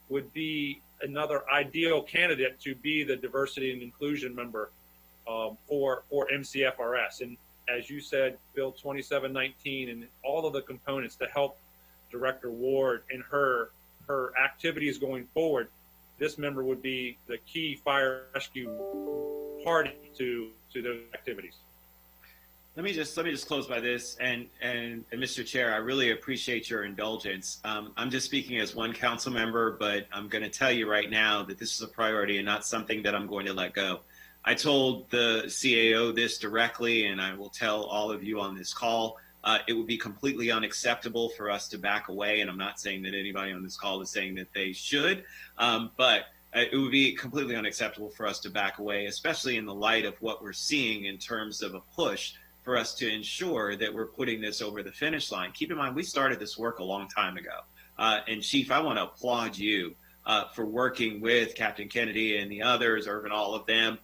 would be another ideal candidate to be the diversity and inclusion member for MCFRS. And as you said, Bill 2719 and all of the components to help Director Ward in her activities going forward, this member would be the key fire rescue party to those activities. Let me just close by this, and Mr. Chair, I really appreciate your indulgence. I'm just speaking as one council member, but I'm going to tell you right now that this is a priority and not something that I'm going to let go. I told the CAO this directly, and I will tell all of you on this call, it would be completely unacceptable for us to back away, and I'm not saying that anybody on this call is saying that they should, but it would be completely unacceptable for us to back away, especially in the light of what we're seeing in terms of a push for us to ensure that we're putting this over the finish line. Keep in mind, we started this work a long time ago. And Chief, I want to applaud you for working with Captain Kennedy and the others, Irvin, all of them,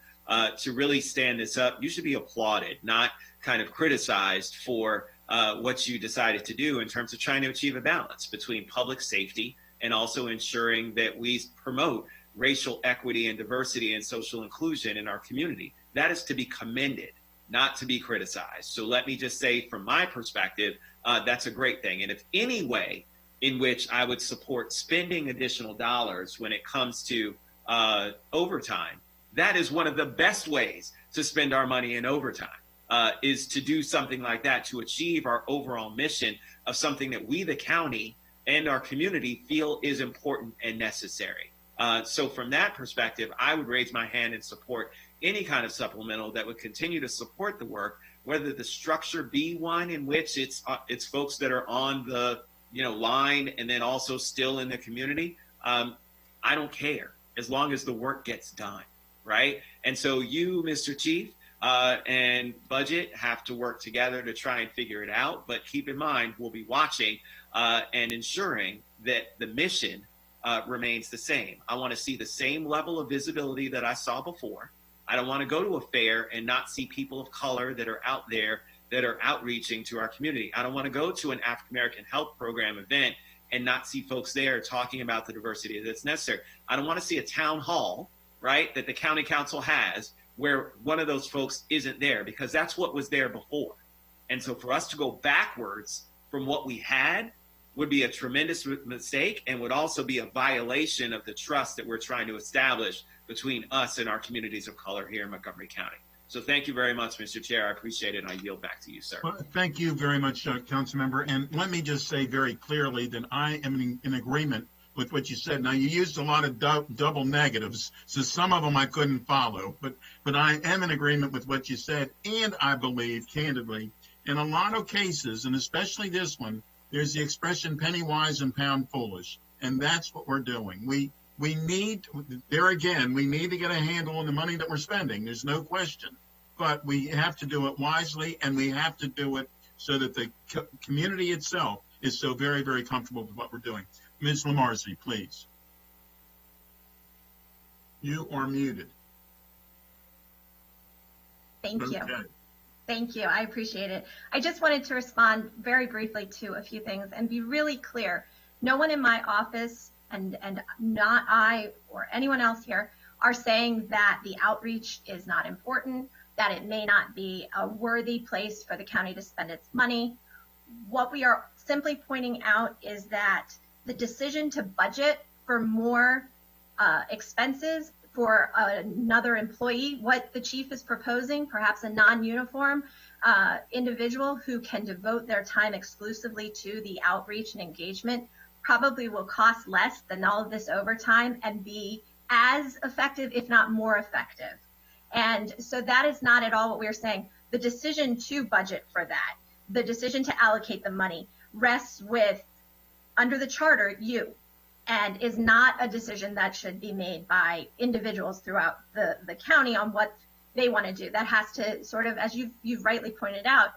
to really stand this up. You should be applauded, not kind of criticized for what you decided to do in terms of trying to achieve a balance between public safety and also ensuring that we promote racial equity and diversity and social inclusion in our community. That is to be commended, not to be criticized. So let me just say, from my perspective, that's a great thing. And if any way in which I would support spending additional dollars when it comes to overtime, that is one of the best ways to spend our money in overtime, is to do something like that to achieve our overall mission of something that we, the county, and our community feel is important and necessary. So from that perspective, I would raise my hand and support any kind of supplemental that would continue to support the work, whether the structure be one in which it's folks that are on the line and then also still in the community. I don't care as long as the work gets done, right? And so you, Mr. Chief, and budget have to work together to try and figure it out. But keep in mind, we'll be watching and ensuring that the mission remains the same. I want to see the same level of visibility that I saw before. I don't want to go to a fair and not see people of color that are out there that are outreaching to our community. I don't want to go to an African American Health Program event and not see folks there talking about the diversity that's necessary. I don't want to see a town hall, right, that the county council has where one of those folks isn't there, because that's what was there before. And so for us to go backwards from what we had would be a tremendous mistake and would also be a violation of the trust that we're trying to establish between us and our communities of color here in Montgomery County. So thank you very much, Mr. Chair. I appreciate it, and I yield back to you, sir. Well, thank you very much, Councilmember. And let me just say very clearly that I am in agreement with what you said. Now, you used a lot of double negatives, so some of them I couldn't follow, but I am in agreement with what you said, and I believe, candidly, in a lot of cases, and especially this one, there's the expression penny wise and pound foolish, and that's what we're doing. We need, there again, we need to get a handle on the money that we're spending. There's no question, but we have to do it wisely, and we have to do it so that the community itself is so very, very comfortable with what we're doing. Ms. Lamarzi, please. You are muted. Thank you. Okay. Thank you. I appreciate it. I just wanted to respond very briefly to a few things and be really clear. No one in my office, and not I or anyone else here, are saying that the outreach is not important, that it may not be a worthy place for the county to spend its money. What we are simply pointing out is that the decision to budget for more expenses for another employee, what the chief is proposing, perhaps a non-uniform individual who can devote their time exclusively to the outreach and engagement, probably will cost less than all of this overtime and be as effective, if not more effective. And so that is not at all what we're saying. The decision to budget for that, the decision to allocate the money, rests with, under the charter, you, and is not a decision that should be made by individuals throughout the county on what they want to do. That has to sort of, as you've rightly pointed out,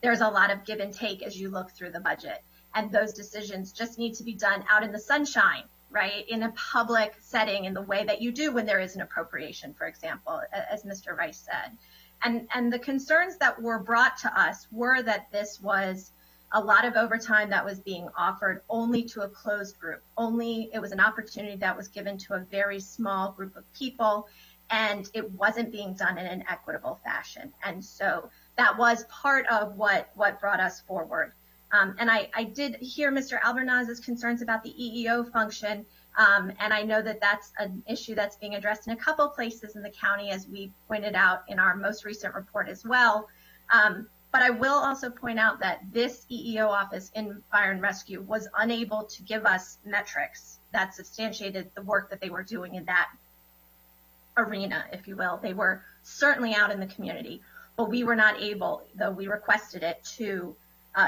there's a lot of give and take as you look through the budget. And those decisions just need to be done out in the sunshine, right? In a public setting, in the way that you do when there is an appropriation, for example, as Mr. Rice said. And the concerns that were brought to us were that this was a lot of overtime that was being offered only to a closed group. It was an opportunity that was given to a very small group of people, and it wasn't being done in an equitable fashion. And so that was part of what brought us forward. And I did hear Mr. Albernaz's concerns about the EEO function, and I know that that's an issue that's being addressed in a couple places in the county, as we pointed out in our most recent report as well. But I will also point out that this EEO office in Fire and Rescue was unable to give us metrics that substantiated the work that they were doing in that arena, if you will. They were certainly out in the community, but we were not able, though we requested it, to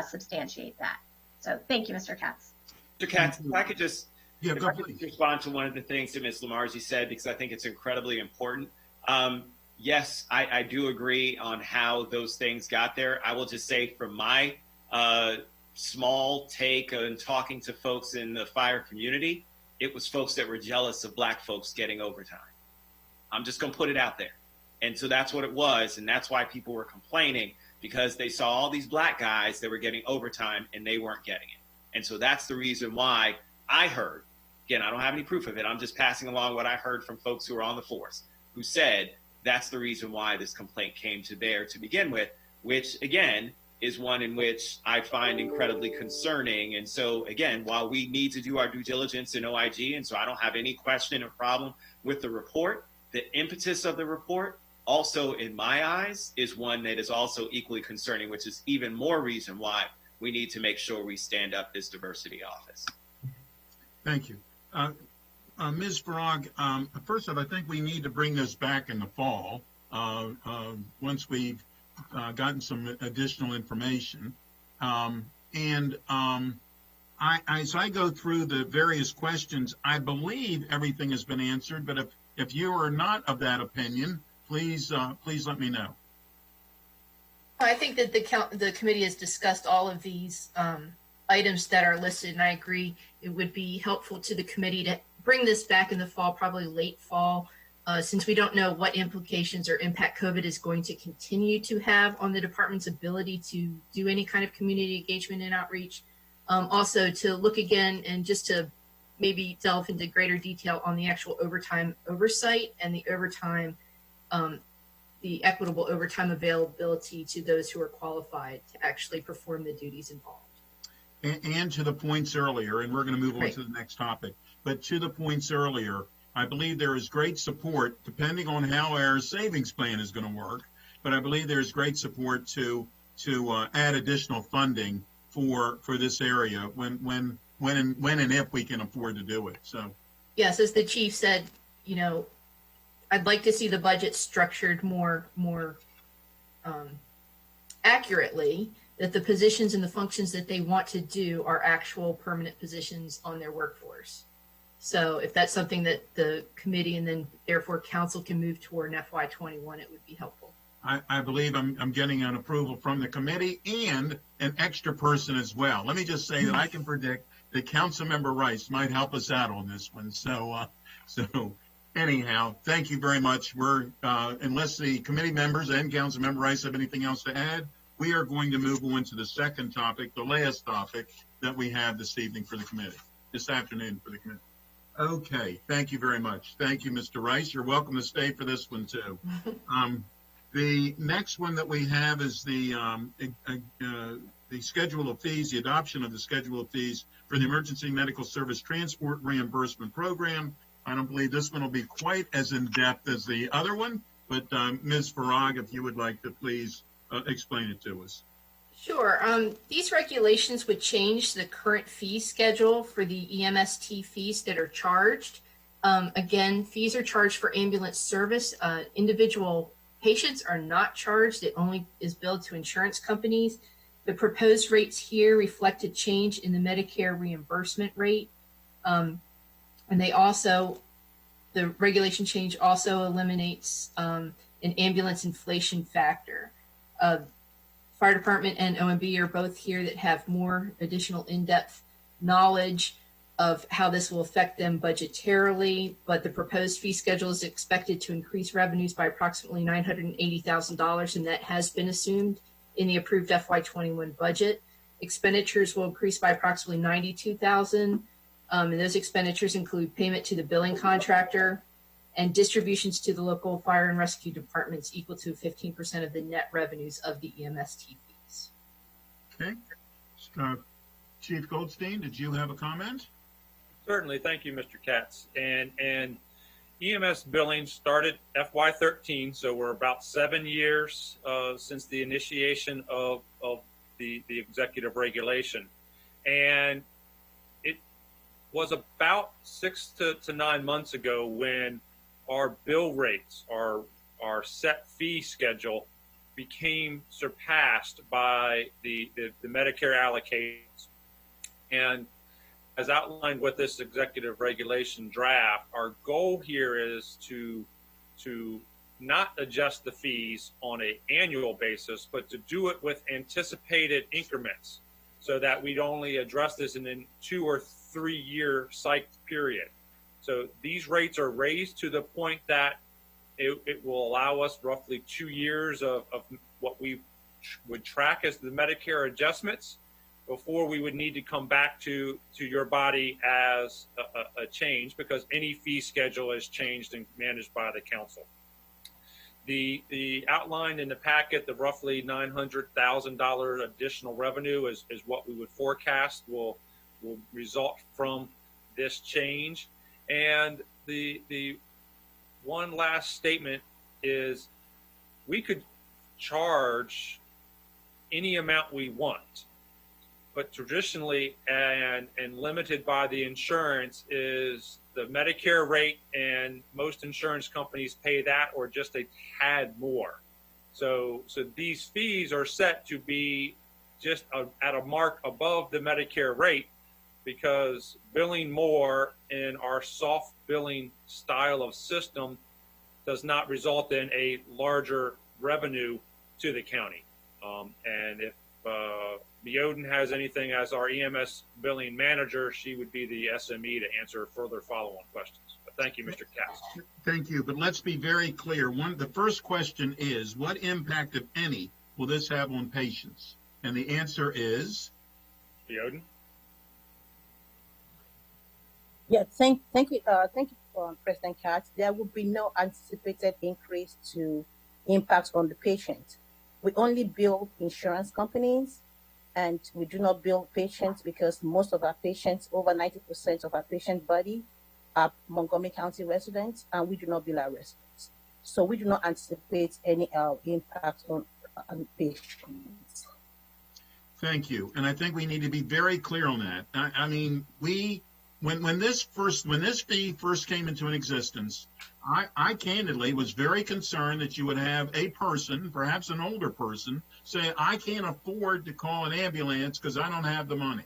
substantiate that. So thank you, Mr. Katz. Mr. Katz, if I could just please respond to one of the things that Ms. Lamarzi said, because I think it's incredibly important. Yes, I do agree on how those things got there. I will just say from my small take on talking to folks in the fire community, it was folks that were jealous of Black folks getting overtime. I'm just going to put it out there. And so that's what it was. And that's why people were complaining, because they saw all these Black guys that were getting overtime and they weren't getting it. And so that's the reason why I heard, again, I don't have any proof of it. I'm just passing along what I heard from folks who are on the force, who said that's the reason why this complaint came to bear to begin with, which again is one in which I find incredibly concerning. And so again, while we need to do our due diligence in OIG, and so I don't have any question or problem with the report, the impetus of the report also in my eyes is one that is also equally concerning, which is even more reason why we need to make sure we stand up this diversity office. Thank you. Ms. Farag, first off, I think we need to bring this back in the fall once we've gotten some additional information. And as I go through the various questions, I believe everything has been answered, but if you are not of that opinion, please let me know. I think that the committee has discussed all of these items that are listed, and I agree it would be helpful to the committee to bring this back in the fall, probably late fall, since we don't know what implications or impact COVID is going to continue to have on the department's ability to do any kind of community engagement and outreach. Also to look again and just to maybe delve into greater detail on the actual overtime oversight and the overtime, the equitable overtime availability to those who are qualified to actually perform the duties involved. And to the points earlier, and we're going to move on Right. to the next topic, but to the points earlier, I believe there is great support, depending on how our savings plan is going to work, but I believe there's great support to add additional funding for this area when and if we can afford to do it. So Yes, as the chief said, you know, I'd like to see the budget structured more accurately, that the positions and the functions that they want to do are actual permanent positions on their workforce. So if that's something that the committee and then therefore council can move toward in FY21, it would be helpful. I believe I'm getting an approval from the committee and an extra person as well. Let me just say that I can predict that Councilmember Rice might help us out on this one. So anyhow, thank you very much. Unless the committee members and Councilmember Rice have anything else to add, we are going to move on to the second topic, the last topic that we have this evening for the committee, this afternoon for the committee. Okay, thank you very much. Thank you, Mr. Rice. You're welcome to stay for this one too. The next one that we have is the schedule of fees, the adoption of the schedule of fees for the Emergency Medical Service Transport Reimbursement Program. I don't believe this one will be quite as in-depth as the other one, but Ms. Farag, if you would like to please explain it to us. Sure. These regulations would change the current fee schedule for the EMST fees that are charged. Again, fees are charged for ambulance service. Individual patients are not charged. It only is billed to insurance companies. The proposed rates here reflect a change in the Medicare reimbursement rate. And the regulation change also eliminates an ambulance inflation factor. Fire department and OMB are both here that have more additional in-depth knowledge of how this will affect them budgetarily, but the proposed fee schedule is expected to increase revenues by approximately $980,000, and that has been assumed in the approved FY21 budget. Expenditures will increase by approximately $92,000, and those expenditures include payment to the billing contractor and distributions to the local fire and rescue departments equal to 15% of the net revenues of the EMST fees. Okay. Chief Goldstein, did you have a comment? Certainly. Thank you, Mr. Katz. And EMS billing started FY13, so we're about 7 years since the initiation of the executive regulation. And it was about 6 to 9 months ago when our bill rates, our set fee schedule became surpassed by the Medicare allocations. And as outlined with this executive regulation draft, our goal here is to not adjust the fees on an annual basis, but to do it with anticipated increments so that we'd only address this in a 2 or 3 year cycle period. So these rates are raised to the point that it will allow us roughly 2 years of what we would track as the Medicare adjustments before we would need to come back to your body as a change, because any fee schedule is changed and managed by the council. The outlined in the packet, the roughly $900,000 additional revenue is what we would forecast will result from this change. And the one last statement is we could charge any amount we want, but traditionally and limited by the insurance is the Medicare rate, and most insurance companies pay that or just a tad more. So these fees are set to be just at a mark above the Medicare rate, because billing more in our soft billing style of system does not result in a larger revenue to the county. And if Bioden has anything as our EMS billing manager, she would be the SME to answer further follow-on questions. But thank you, Mr. Katz. Thank you. But let's be very clear. The first question is, what impact, if any, will this have on patients? And the answer is? Bioden? Yeah, thank you, President Katz. There will be no anticipated increase to impact on the patient. We only bill insurance companies, and we do not bill patients because most of our patients, over 90% of our patient body, are Montgomery County residents, and we do not bill our residents. So we do not anticipate any impact on patients. Thank you. And I think we need to be very clear on that. I mean, when this fee first came into existence, I candidly was very concerned that you would have a person, perhaps an older person, say, I can't afford to call an ambulance because I don't have the money.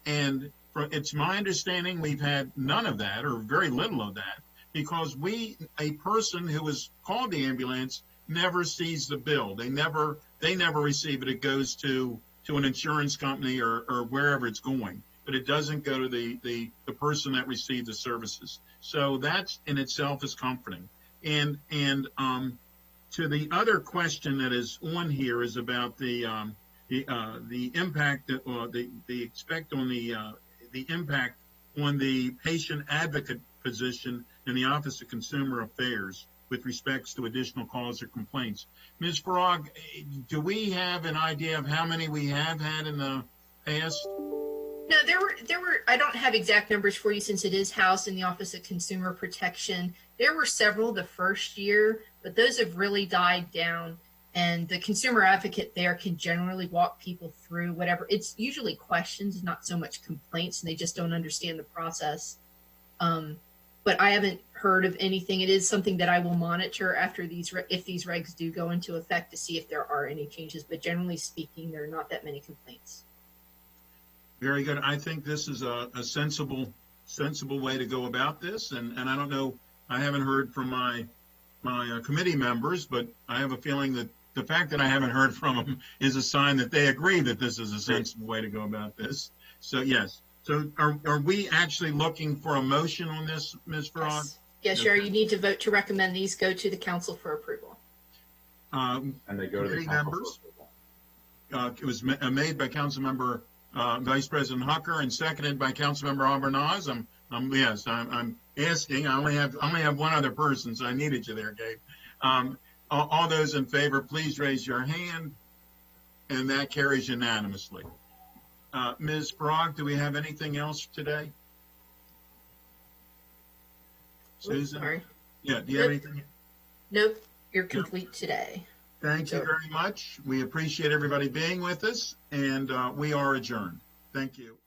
And it's my understanding we've had none of that, or very little of that, because a person who has called the ambulance never sees the bill. They never receive it. It goes to an insurance company or wherever it's going, but it doesn't go to the person that received the services. So that in itself is comforting. And to the other question that is on here is about the impact or the expect on the impact on the patient advocate position in the Office of Consumer Affairs with respects to additional calls or complaints. Ms. Farag, do we have an idea of how many we have had in the past? No, there were, I don't have exact numbers for you since it is housed in the Office of Consumer Protection. There were several the first year, but those have really died down. And the consumer advocate there can generally walk people through whatever. It's usually questions, not so much complaints, and they just don't understand the process. But I haven't heard of anything. It is something that I will monitor after if these regs do go into effect to see if there are any changes. But generally speaking, there are not that many complaints. Very good. I think this is a sensible way to go about this. And I don't know, I haven't heard from my committee members, but I have a feeling that the fact that I haven't heard from them is a sign that they agree that this is a sensible way to go about this. So, yes. So are we actually looking for a motion on this, Ms. Farag? Yes, Chair, you need to vote to recommend these go to the council for approval. And they go to the members. It was made by Councilmember Vice President Hucker and seconded by Councilmember Albernaz. I'm asking. I only have one other person, so I needed you there, Gabe. All those in favor, please raise your hand, and that carries unanimously. Ms. Farag, do we have anything else today? Susan? Sorry. Yeah, do you have anything? Nope, you're complete today. Thank you very much. We appreciate everybody being with us, and we are adjourned. Thank you.